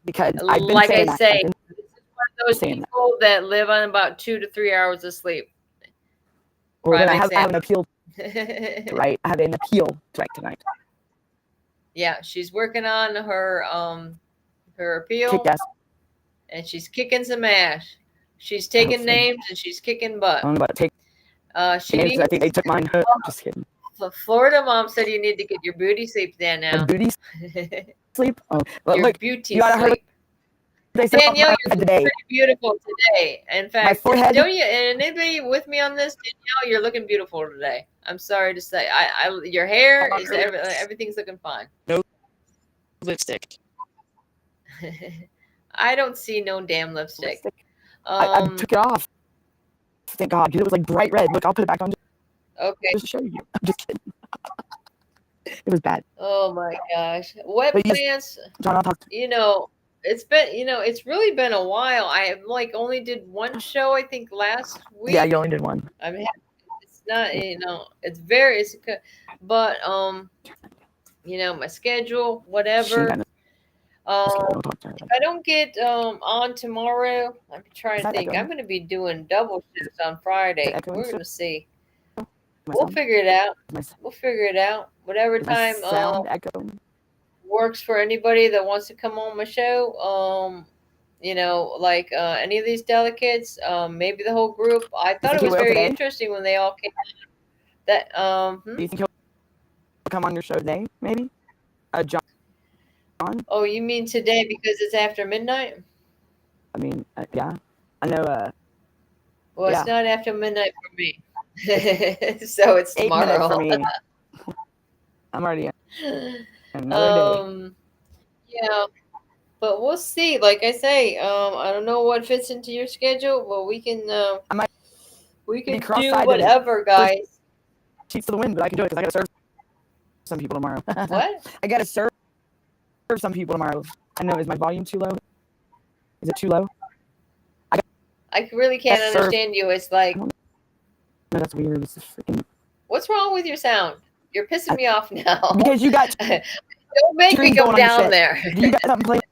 Because I've been like saying I say, that. this is one of those people that live on about 2 to 3 hours of sleep. Or I have an appeal. Right. I have an appeal tonight. Yeah, she's working on her appeal. And she's kicking some ass. She's taking names and she's kicking butt. I'm about to take names. I think they took mine. Just kidding. Florida Mom said you need to get your beauty sleep, Danielle. Beauty sleep? Oh, your look, beauty sleep. Danielle, you're pretty beautiful today. In fact, don't you? And anybody with me on this, Danielle, you're looking beautiful today. I'm sorry to say, your hair is everything's looking fine. No lipstick. I don't see no damn lipstick. I took it off. Thank God, because it was like bright red. Look, I'll put it back on. Okay. Just to show you. I'm just kidding. It was bad. Oh my gosh. Wet plants. John, I'll talk to you. It's really been a while. I only did one show, I think, last week. Yeah, you only did one. I mean, it's not, but my schedule, whatever. If I don't get on tomorrow, I'm trying to think. I'm going to be doing double shifts on Friday. We're going to see. We'll figure it out. My, We'll figure it out. Whatever is my time sound echoing? works for anybody that wants to come on my show. You know, like any of these delegates, maybe the whole group. I thought it was very today? interesting when they all came out. That Do you think he'll come on your show today? Maybe. John. Oh, you mean today because it's after midnight? I mean, yeah. I know. Well, yeah. it's not after midnight for me, so it's 8 minutes tomorrow. for me. I'm already in another day. Yeah, but we'll see. Like I say, I don't know what fits into your schedule, but we can do whatever, guys. Cheats to the wind, but I can do it because I gotta serve some people tomorrow. What? I gotta serve some people tomorrow. I know. Is my volume too low? Is it too low? I really can't understand you. It's like, no, that's weird. It's freaking. What's wrong with your sound? You're pissing me off now. Because you got. Don't make me go down there. Do you got something playing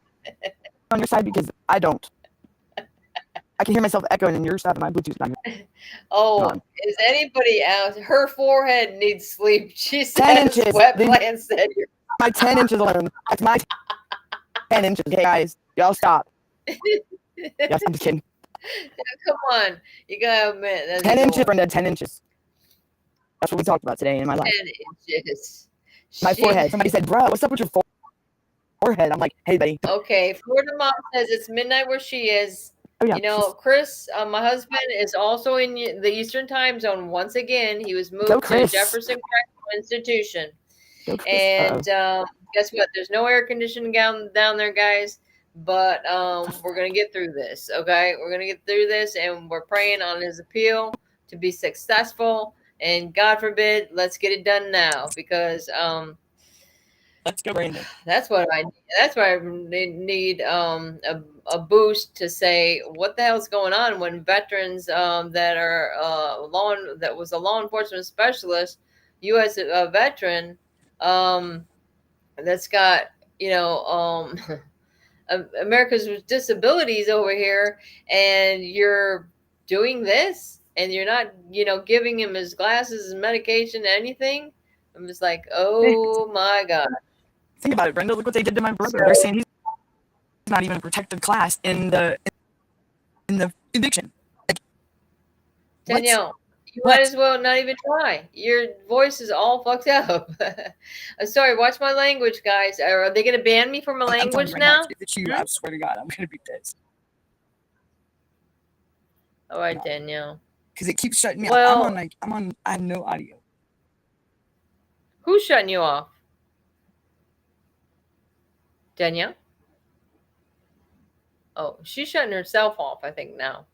on your side? Because I don't. I can hear myself echoing in your stuff, and my Bluetooth's not here. Oh, is anybody else? Her forehead needs sleep. She said 10 inches. Sweatpants said my 10 inches alone. That's my 10 inches. Okay, guys. Y'all stop. Yes, I'm just kidding. Come on. You gotta admit. 10 inches, Brenda. 10 inches. That's what we talked about today in my life. 10 inches. My forehead. Somebody said, bro, what's up with your forehead? I'm like, hey, buddy. Okay. Florida Mom says it's midnight where she is. Oh, yeah. You know, Chris, my husband, is also in the Eastern time zone once again. He was moved to Jefferson Correctional Institution. And guess what? There's no air conditioning down there, guys. But we're going to get through this, okay? We're going to get through this, and we're praying on his appeal to be successful. And God forbid, let's get it done now because let's go, Brandon. That's what I need. That's why I need a boost to say what the hell's going on when veterans that are that was a law enforcement specialist, U.S. Veteran, that's got America's with Disabilities over here, and you're doing this, and you're not giving him his glasses, his medication, anything. I'm just like, oh my God. Think about it, Brenda. Look what they did to my brother. They're saying he's not even a protected class in the eviction. Like, Danielle, you might as well not even try. Your voice is all fucked up. I'm sorry. Watch my language, guys. Are they going to ban me from my language now? If it's you, I swear to God, I'm going to be pissed. All right, Danielle. Because it keeps shutting me off. I have no audio. Who's shutting you off? Danielle? Oh, she's shutting herself off, I think, now.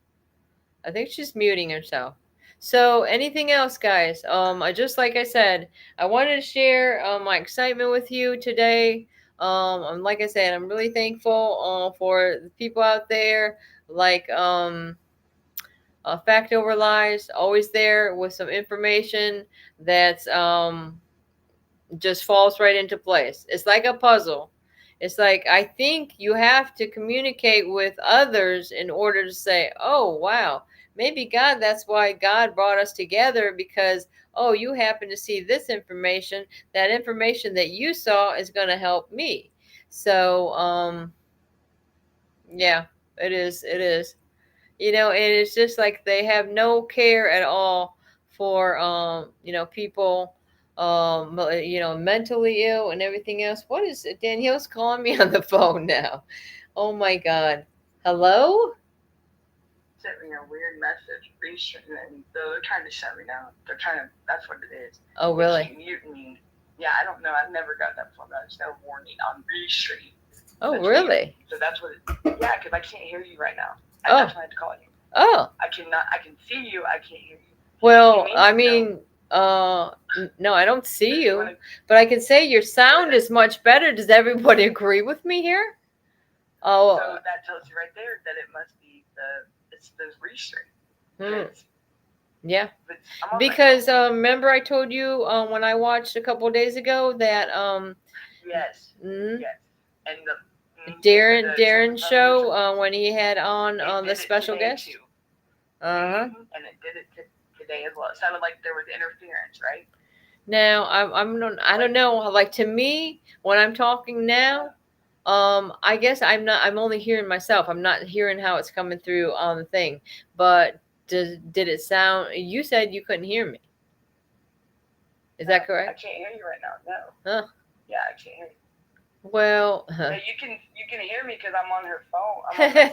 I think she's muting herself. So anything else, guys? Like I said, I wanted to share my excitement with you today. Like I said, I'm really thankful for the people out there, like Fact Over Lies, always there with some information that's just falls right into place. It's like a puzzle. It's like, I think you have to communicate with others in order to say, oh, wow, maybe God, that's why God brought us together, because, oh, you happen to see this information. That information that you saw is going to help me. So, yeah, it is. It is. And it's just like they have no care at all for, people, mentally ill and everything else. What is it? Danielle's calling me on the phone now. Oh my God. Hello? Sent me a weird message recently, and they're trying to shut me down. That's what it is. Oh, really? They keep muting me. Yeah, I don't know. I've never got that phone. There's no warning on Restream. Oh, really? Weird. So that's what yeah, because I can't hear you right now. That's why I had to call you. Oh. I can see you. I can't hear you. Well, I mean, no, I don't see you, but I can say your sound is much better. Does everybody agree with me here? Oh. So that tells you right there that it must be the Restream. Yeah. Because remember I told you when I watched a couple of days ago that yes. Yes. And the Darren show when he had on the special guest. And it did it today as well. It sounded like there was interference, right? Now, I don't know. Like, to me, when I'm talking now, I guess I'm only hearing myself. I'm not hearing how it's coming through on the thing. But did it sound? You said you couldn't hear me. Is that I correct? can't hear you right now. No. Huh. Yeah, I can't hear you. Well, But you can hear me because I'm on her phone. I'm on her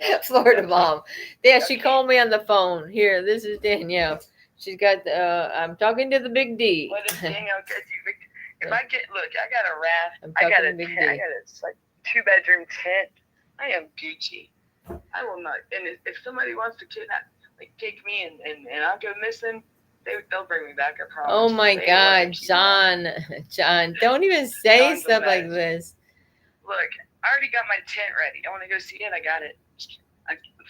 phone. Florida mom. Yeah, she Okay. called me on the phone. Here, this is Danielle. She's got. I'm talking to the big D. What if Danielle gets you? If I get, look, I got a raft. I'm I got talking a to Big tent. D. I got a like 2-bedroom tent. I am Gucci. I will not. And if somebody wants to kidnap, like take me and I'll go missing, they'll bring me back. I promise. Oh my They God, won't keep me. John, don't even say John's a stuff like mess. this. Look, I already got my tent ready. I want to go see it. I got it. It's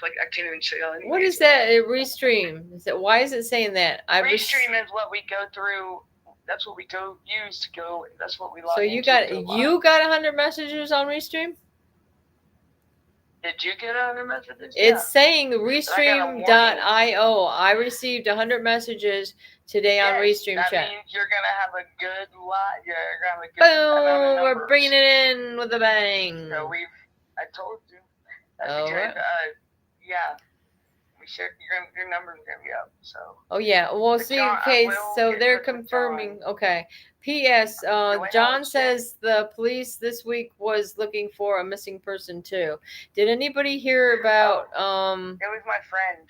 like I can't even show y'all. What is that? Restream? Is it? Why is it saying that? Restream is what we go through. That's what we use to go. That's what we log So into to go live. got 100 messages on Restream? Did you get 100 messages? It's saying Restream.io. Restream.io. I received 100 messages today on Restream that chat. means you're gonna have a good lot. You're gonna have a good amount of Boom! We're numbers. bringing it in with a bang. So I told you. That's All because, right. yeah. Your numbers are gonna be up. So. Oh yeah. Well, But see, John, okay, I will so get they're in touch with confirming. John. Okay. P.S. Joey John Howard says the police this week was looking for a missing person too. Did anybody hear about? It was my friend.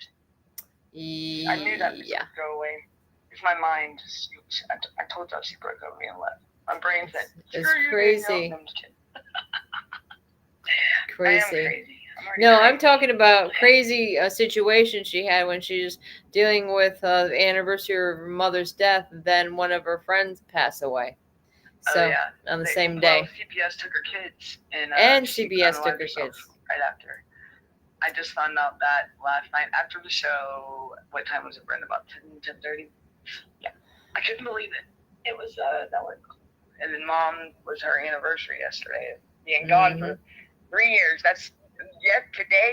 I knew that this Yeah. would go away. It's my mind. I told y'all she broke over me and left. My brain said, It's "Screw you, crazy. Danielle." I'm just kidding. Crazy. I am crazy. No, crazy. I'm talking about crazy situation she had when she was dealing with the anniversary of her mother's death. Then one of her friends passed away. So on the same day. CPS took her kids, and she CPS took unalived her herself kids. right after. I just found out that last night after the show. What time was it, Brenda? About 10:30? Yeah. I couldn't believe it. It was, that was, and then Mom was her anniversary yesterday. Being gone for 3 years.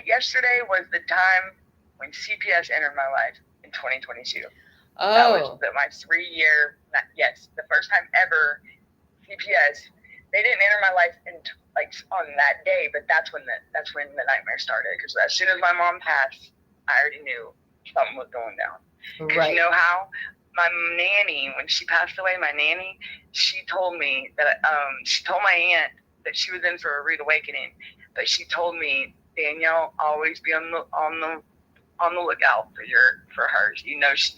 Yesterday was the time when CPS entered my life in 2022. Oh. That was my 3-year, the first time ever CPS. They didn't enter my life on that day, but that's when the nightmare started. Because as soon as my mom passed, I already knew something was going down. Because you know how my nanny, when she passed away, she told me that she told my aunt that she was in for a rude awakening, but she told me, Danielle, always be on the lookout for her. She knows she's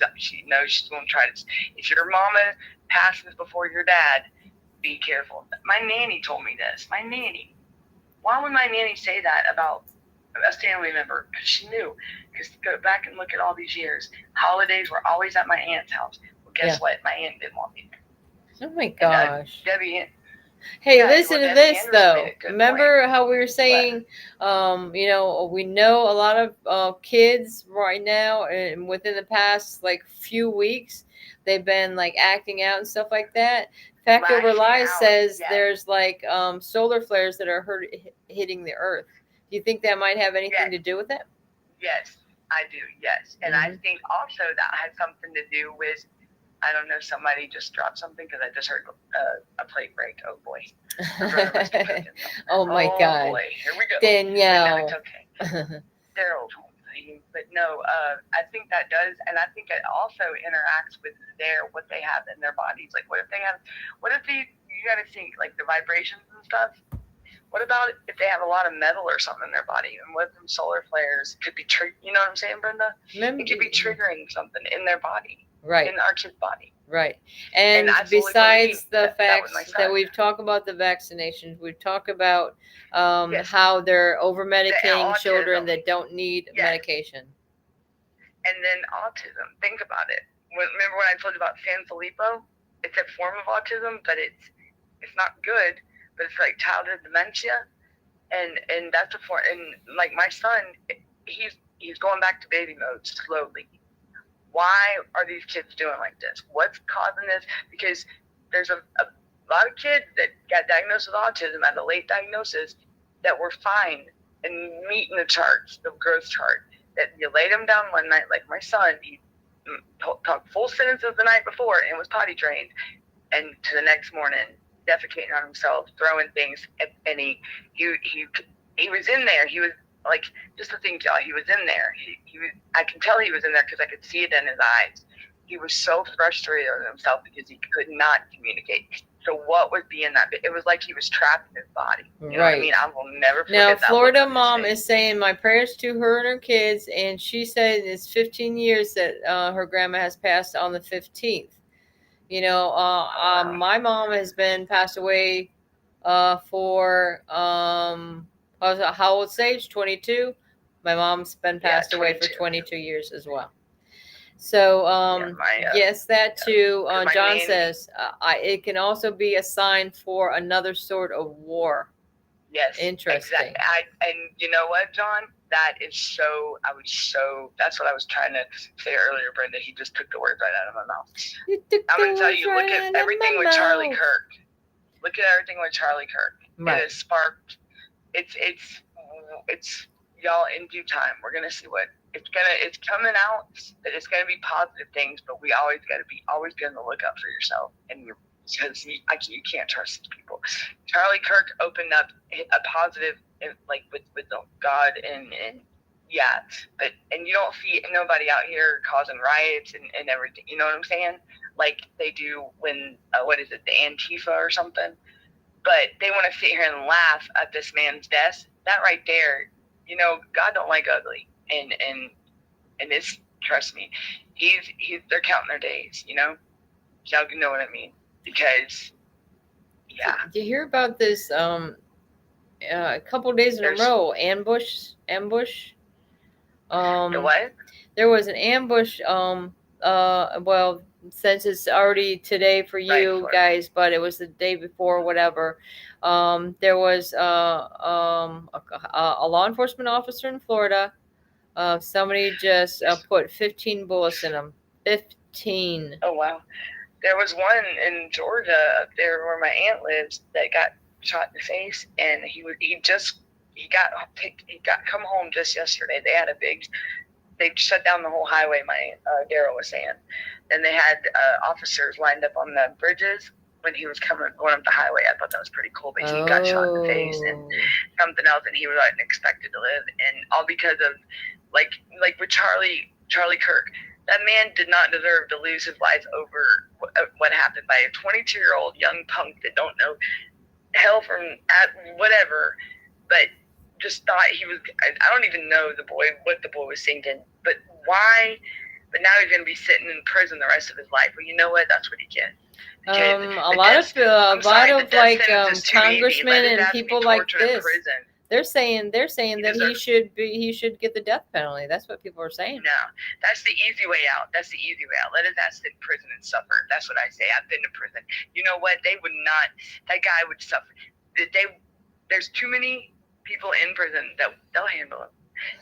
going to try to. If your mama passes before your dad, be careful. My nanny told me this. My nanny. Why would my nanny say that about a family member? Because she knew. Because go back and look at all these years. Holidays were always at my aunt's house. Well, guess what? My aunt didn't want me there. Oh my gosh. Debbie. Hey, listen to this though. Remember how we were saying, we know a lot of kids right now, and within the past few weeks, they've been acting out and stuff like that. Fact Over Lies says there's solar flares that are hitting the earth. Do you think that might have anything to do with it? Yes, I do. Yes, and I think also that has something to do with. I don't know, somebody just dropped something because I just heard a plate break. Oh, boy. Oh, my God. Boy. Here we go. Danielle. It's okay. Daryl told me. But no, I think that does. And I think it also interacts with what they have in their bodies. Like, you got to think, the vibrations and stuff. What about if they have a lot of metal or something in their body? And what if them solar flares could be you know what I'm saying, Brenda? It could be triggering something in their body. Right. In our kid's body. Right. And besides the fact that we've talked about the vaccinations, we've talked about how they're over-medicating children that don't need medication. And then autism. Think about it. Remember when I told you about Sanfilippo? It's a form of autism, but it's not good. But it's like childhood dementia. And that's a form. And my son, he's going back to baby mode slowly. Why are these kids doing like this? What's causing this? Because there's a lot of kids that got diagnosed with autism at a late diagnosis that were fine and meeting the charts, the growth chart. That you laid them down one night, like my son, talked full sentences the night before and was potty trained, and to the next morning defecating on himself, throwing things, and he was in there. He was like, just to think, y'all, he was in there. He was, I can tell he was in there because I could see it in his eyes. He was so frustrated with himself because he could not communicate. So what would be in that? It was like he was trapped in his body. You know what I mean? I will never forget now, that. Florida mom is saying my prayers to her and her kids, and she said it's 15 years that her grandma has passed on the 15th. You know, wow. My mom has been passed away for how old age? 22. My mom's been passed away for 22 years as well. So, yes, that too. John says it can also be a sign for another sort of war. Yes. Interesting. Exactly. And you know what, John? That is so, that's what I was trying to say earlier, Brenda. He just took the words right out of my mouth. I'm going to tell you, look at everything with Charlie Kirk. Look at everything with Charlie Kirk. Right. It has sparked, it's y'all, in due time, we're going to see what, it's coming out, that it's going to be positive things, but we always got to be on the lookout for yourself, and because you can't trust people. Charlie Kirk opened up a positive, like with God and yeah, but and you don't see nobody out here causing riots and everything. You know what I'm saying? Like they do when what is it, the Antifa or something? But they want to sit here and laugh at this man's death. That right there, you know, God don't like ugly, and it's, trust me, they're counting their days. You know, y'all know what I mean? Because yeah. Did you hear about this? A couple days in a row, ambush. The what? There was an ambush. Well, since it's already today for you guys, but it was the day before, whatever. There was a law enforcement officer in Florida. Somebody just put 15 bullets in him. 15. Oh wow! There was one in Georgia up there where my aunt lives that got shot in the face, and he got come home just yesterday. They shut down the whole highway. My Daryl was saying, and they had officers lined up on the bridges when he was going up the highway. I thought that was pretty cool, but he got shot in the face and something else, and he was unexpected to live, and all because of like with Charlie Kirk. That man did not deserve to lose his life over what happened by a 22-year-old young punk that don't know hell from whatever, but just thought he was. I don't even know what the boy was thinking, but why? But now he's going to be sitting in prison the rest of his life. Well, you know what? That's what he gets. A lot of like congressmen and people like this. They're saying that he should get the death penalty. That's what people are saying. No, that's the easy way out. Let his ass sit in prison and suffer. That's what I say. I've been to prison. You know what? They would not. That guy would suffer. There's too many people in prison that they'll handle him.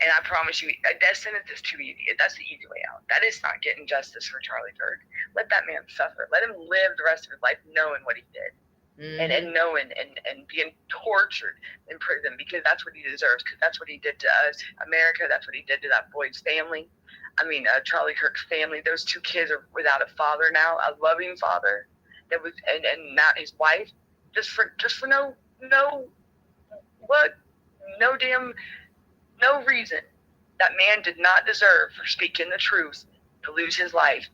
And I promise you, a death sentence is too easy. That's the easy way out. That is not getting justice for Charlie Kirk. Let that man suffer. Let him live the rest of his life knowing what he did. Mm-hmm. And knowing and being tortured in prison, because that's what he deserves, because that's what he did to us, America. That's what he did to that boy's family. I mean, Charlie Kirk's family. Those two kids are without a father now, a loving father that was, and not his wife, just for no reason. That man did not deserve, for speaking the truth, to lose his life.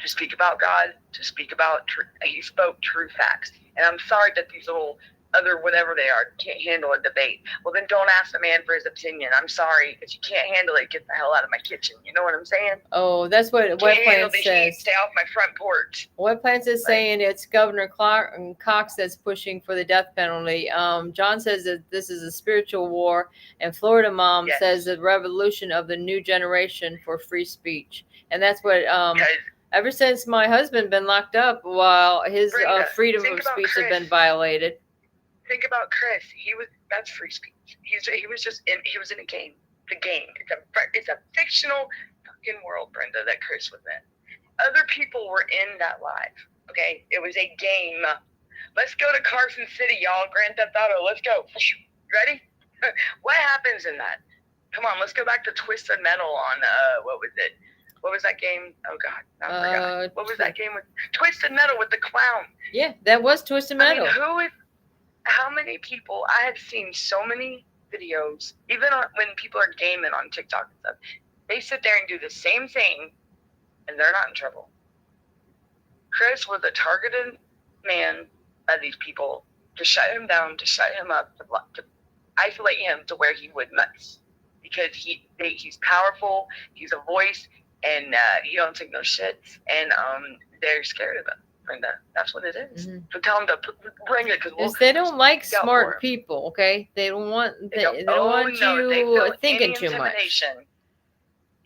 To speak about God, to speak about he spoke true facts. And I'm sorry that these little other whatever they are can't handle a debate. Well, then don't ask the man for his opinion. I'm sorry, if you can't handle it, get the hell out of my kitchen. You know what I'm saying? Oh, that's what Plants says. Stay off my front porch. What Plants is saying, it's Governor Cox that's pushing for the death penalty. John says that this is a spiritual war, and Florida Mom says the revolution of the new generation for free speech, and that's what. Ever since my husband been locked up, while his freedom of speech had been violated. Think about Chris. That's free speech. He was in a game. The game. It's a fictional fucking world, Brenda, that Chris was in. Other people were in that live. Okay, it was a game. Let's go to Carson City, y'all. Grand Theft Auto. Let's go. Ready? What happens in that? Come on, let's go back to Twisted Metal on what was it? What was that game? Oh God, I forgot. What was that game with Twisted Metal with the clown? Yeah, that was Twisted Metal. I mean, how many people? I have seen so many videos, even when people are gaming on TikTok and stuff. They sit there and do the same thing, and they're not in trouble. Chris was a targeted man by these people to shut him down, to shut him up, to isolate him to where he would nuts. Because he's powerful, he's a voice, and he don't take no shits, and they're scared of him, Brenda. That's what it is. Mm-hmm. So tell them to bring it, because they don't like smart people, okay? They don't want they don't want you thinking too much.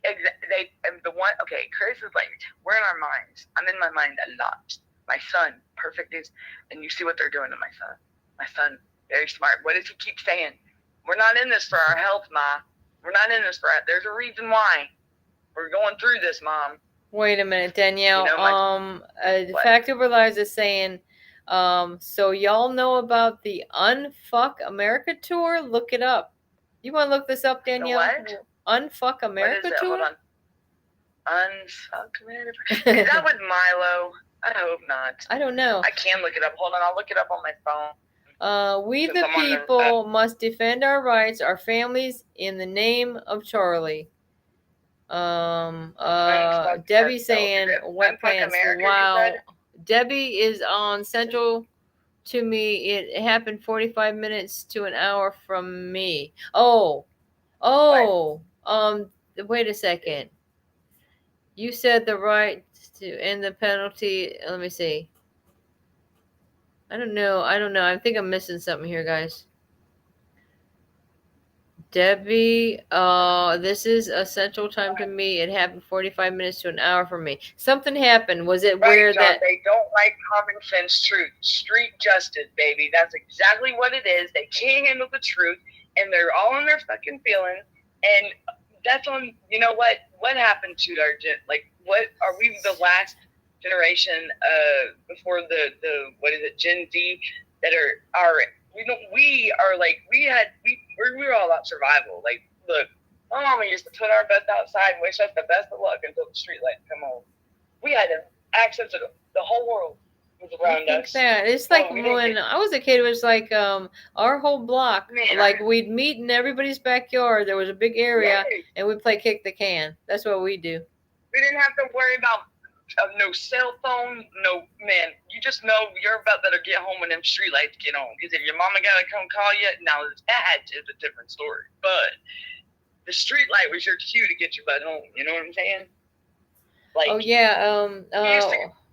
Chris is like, we're in our minds. I'm in my mind a lot. My son, perfect is, and you see what they're doing to my son. My son, very smart. What does he keep saying? We're not in this for our health, Ma. We're not in this for it. There's a reason why. We're going through this, Mom. Wait a minute, Danielle. The Fact Over Lies is saying, so y'all know about the Unfuck America tour? Look it up. You want to look this up, Danielle? The what? Unfuck America tour? Hold on. Unfuck America. Is that with Milo? I hope not. I don't know. I can look it up. Hold on, I'll look it up on my phone. We the people must defend our rights, our families, in the name of Charlie. Debbie saying wet pants. Wow. Debbie is on Central to me. It happened 45 minutes to an hour from me. Wait a second. You said the right to end the penalty. Let me see. I don't know. I think I'm missing something here, guys. Debbie, this is a Central Time to me. It happened 45 minutes to an hour from me. Something happened. Was it where John, that they don't like common sense truth, street justice, baby? That's exactly what it is. They can't handle the truth, and they're all in their fucking feelings. And that's on. You know what? What happened to our what are we the last generation before the what is it, Gen Z, that are we were all about survival. Like, look, my mama used to put our best outside and wish us the best of luck until the street lights come on. We had access to the whole world was around us. That. It's like when I was a kid, it was like our whole block, we'd meet in everybody's backyard. There was a big area, and we'd play kick the can. That's what we do. We didn't have to worry about no cell phone, no, man. You just know you're about to get home when them streetlights get on. Because if your mama gotta come call you, now that is a different story. But the streetlight was your cue to get your butt home. You know what I'm saying?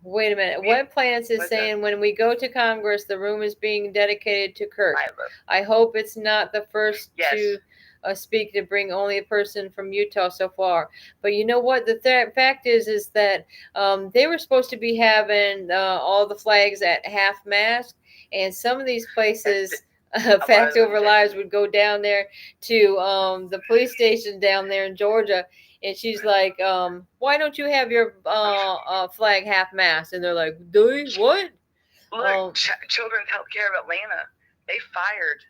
Wait a minute. Wet Plants is saying when we go to Congress, the room is being dedicated to Kirk. I hope it's not the first to speak to bring only a person from Utah so far. But you know what? The fact is that they were supposed to be having all the flags at half mast, and some of these places, Fact Over Lives would go down there to the police station down there in Georgia. And she's like, why don't you have your flag half mast? And they're like, what? Look, Children's Healthcare of Atlanta, they fired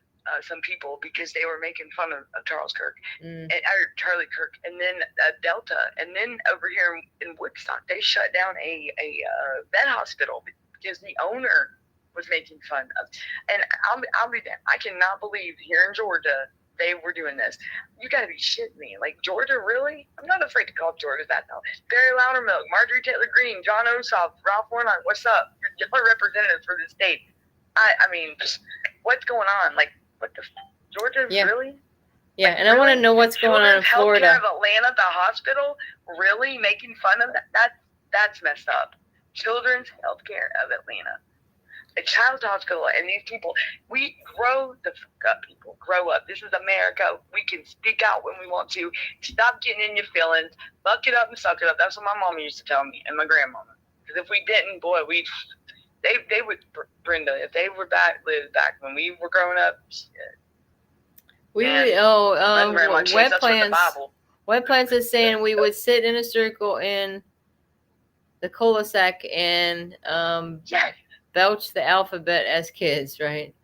some people because they were making fun of Charles Kirk, or Charlie Kirk, and then Delta. And then over here in Woodstock, they shut down a vet hospital because the owner was making fun of. And I'll be damned. I cannot believe here in Georgia they were doing this. You gotta be shitting me. Like, Georgia, really? I'm not afraid to call Georgia that though. Barry Loudermilk, Marjorie Taylor Greene, John Ossoff, Ralph Warnock, what's up? You're representatives for the state. I mean, just what's going on? Like, what the Georgia, really? Yeah, and I want to know what's going on in Florida. Healthcare of Atlanta, the hospital, really making fun of that? That's messed up. Children's Healthcare of Atlanta. A child's hospital, and these people, we grow the fuck up, people. Grow up. This is America. We can speak out when we want to. Stop getting in your feelings. Buck it up and suck it up. That's what my mom used to tell me, and my grandmama. Because if we didn't, boy, they would, Brenda, if they were lived back when we were growing up, shit. Wet Plants is saying we would sit in a circle in the cul-de-sac and belch the alphabet as kids, right?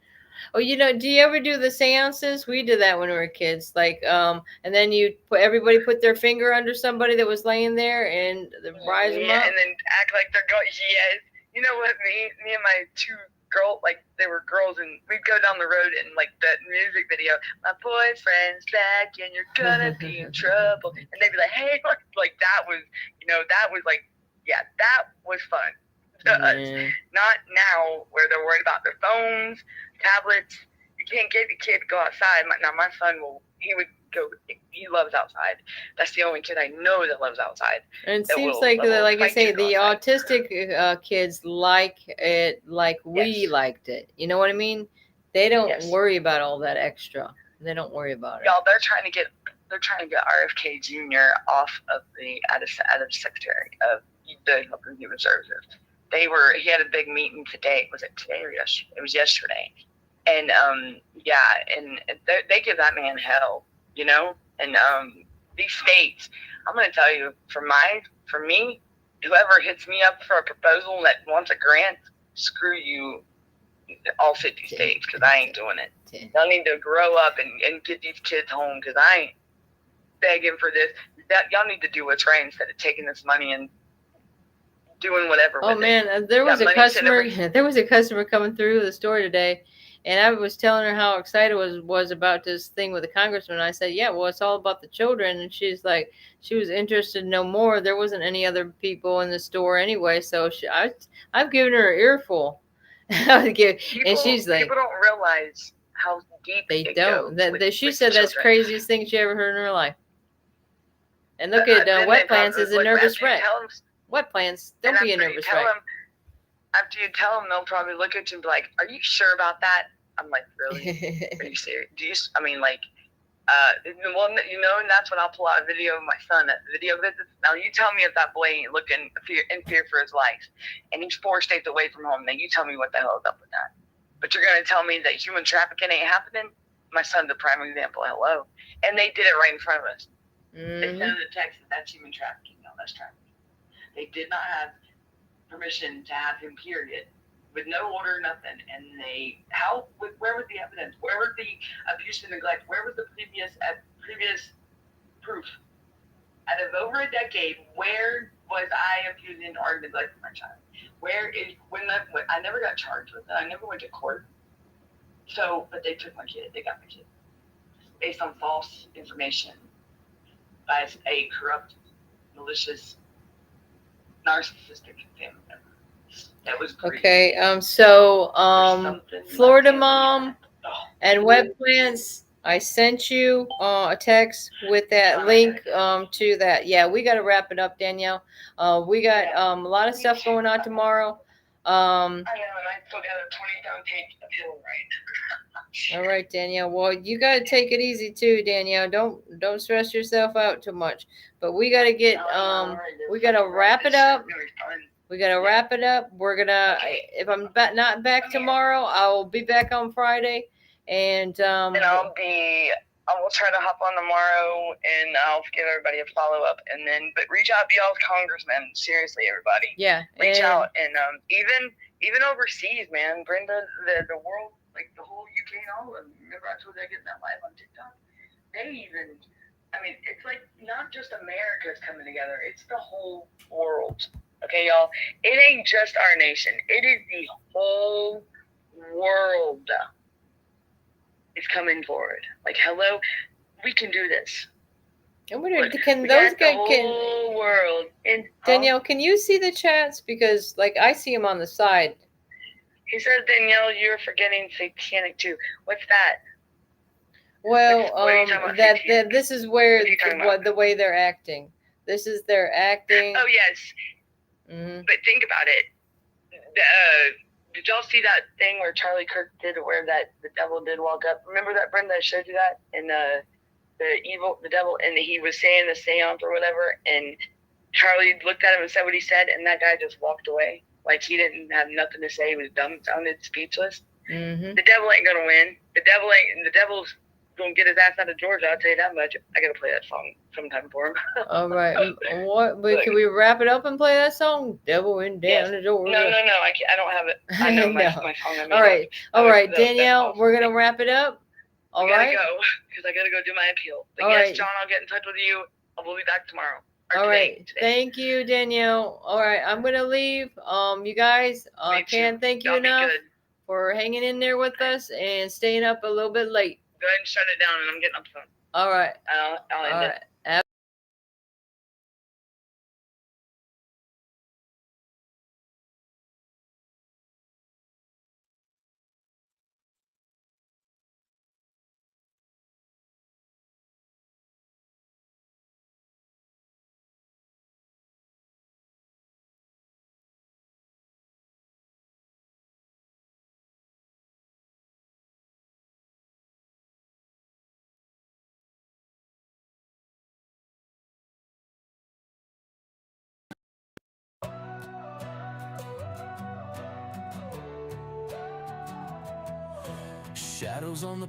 Oh, do you ever do the seances? We did that when we were kids. Like, and then everybody put their finger under somebody that was laying there and rise them up. And then act like they're going. Yes. You know what? Me and my two girls, like they were girls, and we'd go down the road and like that music video. My boyfriend's back, and you're gonna be in trouble. And they'd be like, "Hey," like that was, that was like, yeah, that was fun. Not now where they're worried about their phones, tablets. You can't get the kid to go outside. Now my son he loves outside. That's the only kid I know that loves outside. And it seems like I say, the autistic kids like it like we liked it. You know what I mean? They don't worry about all that extra. They don't worry about it. Y'all, they're trying to get RFK Jr. off of out of Secretary of the Health and Human Services. He had a big meeting today. Was it today or yesterday? It was yesterday. And and they give that man hell, And these states, I'm going to tell you, for me, whoever hits me up for a proposal that wants a grant, screw you, all 50 states, because I ain't doing it. Y'all need to grow up and get these kids home, because I ain't begging for this. Y'all need to do what's right instead of taking this money and doing whatever. Oh man, there was a customer coming through the store today, and I was telling her how excited was about this thing with the congressman. I said, yeah, well, it's all about the children. And she's like, she was interested to know more. There wasn't any other people in the store anyway, so I've given her an earful. And she's like, people don't realize how deep they don't. She said that's the craziest thing she ever heard in her life. And look at Wet Plants is a nervous wreck. Wet Plants, don't be a nervous wreck. After you tell them, they'll probably look at you and be like, "Are you sure about that?" I'm like, "Really? Are you serious? Do you? I mean, like, well, and that's when I'll pull out a video of my son at video visits. Now, you tell me if that boy ain't looking in fear for his life, and he's 4 states away from home. Now, you tell me what the hell is up with that. But you're gonna tell me that human trafficking ain't happening? My son's a prime example. Hello, and they did it right in front of us. They sent the text that that's human trafficking. No, that's trafficking. They did not have permission to have him, period, with no order, nothing. And where was the evidence? Where was the abuse and neglect? Where was the previous proof? Out of over a decade, where was I abusing or neglecting my child? I never got charged with it. I never went to court. So, but they took my kid. They got my kid based on false information by a corrupt, malicious, narcissistic family member. That was crazy. Okay. Florida Mom and Wet Plants, I sent you a text with that link to that. Yeah, we got to wrap it up, Danielle. We got a lot of stuff going on tomorrow. I know, and I still got a 20-pound take of hill right. All right, Danielle. Well, you got to take it easy too, Danielle. Don't stress yourself out too much. But we got to get we got to wrap it up. We got to wrap it up. We're gonna. If I'm not back tomorrow, I will be back on Friday, and I will try to hop on tomorrow, and I'll give everybody a follow-up, but reach out to y'all's congressman. Seriously, everybody. Yeah. Reach out, and even overseas, man. Brenda, the world, like the whole UK and all of them. Remember I told you I get that live on TikTok? It's like not just America's coming together. It's the whole world. Okay, y'all? It ain't just our nation. It is the whole world. It's coming forward. Like, hello, we can do this. And can those guys whole world? Danielle, can you see the chats? Because I see them on the side. He says, Danielle, you're forgetting satanic too. What's that? Well, this is where the way they're acting. This is their acting. Oh yes. Mm-hmm. But think about it. Did y'all see that thing where Charlie Kirk did, where the devil did walk up? Remember that, Brenda? I showed you that, and the devil, and he was saying the seance or whatever, and Charlie looked at him and said what he said, and that guy just walked away, like he didn't have nothing to say. He was dumbfounded, speechless. Mm-hmm. The devil ain't gonna win. The devil's gonna get his ass out of Georgia. I'll tell you that much. I gotta play that song sometime for him. All right. What? Wait, can we wrap it up and play that song? Devil in down the door. No, I can't. I don't have it. I know my song. I made All right. up. All right, Danielle, we're gonna wrap it up. All right. I gotta go because I gotta go do my appeal. But All yes, right. John, I'll get in touch with you. We'll be back tomorrow. All right. Thank you, Danielle. All right, I'm gonna leave. You guys, can't thank you enough for hanging in there with us and staying up a little bit late. Go ahead and shut it down, and I'm getting up soon. All right. I'll end it. Shadows on the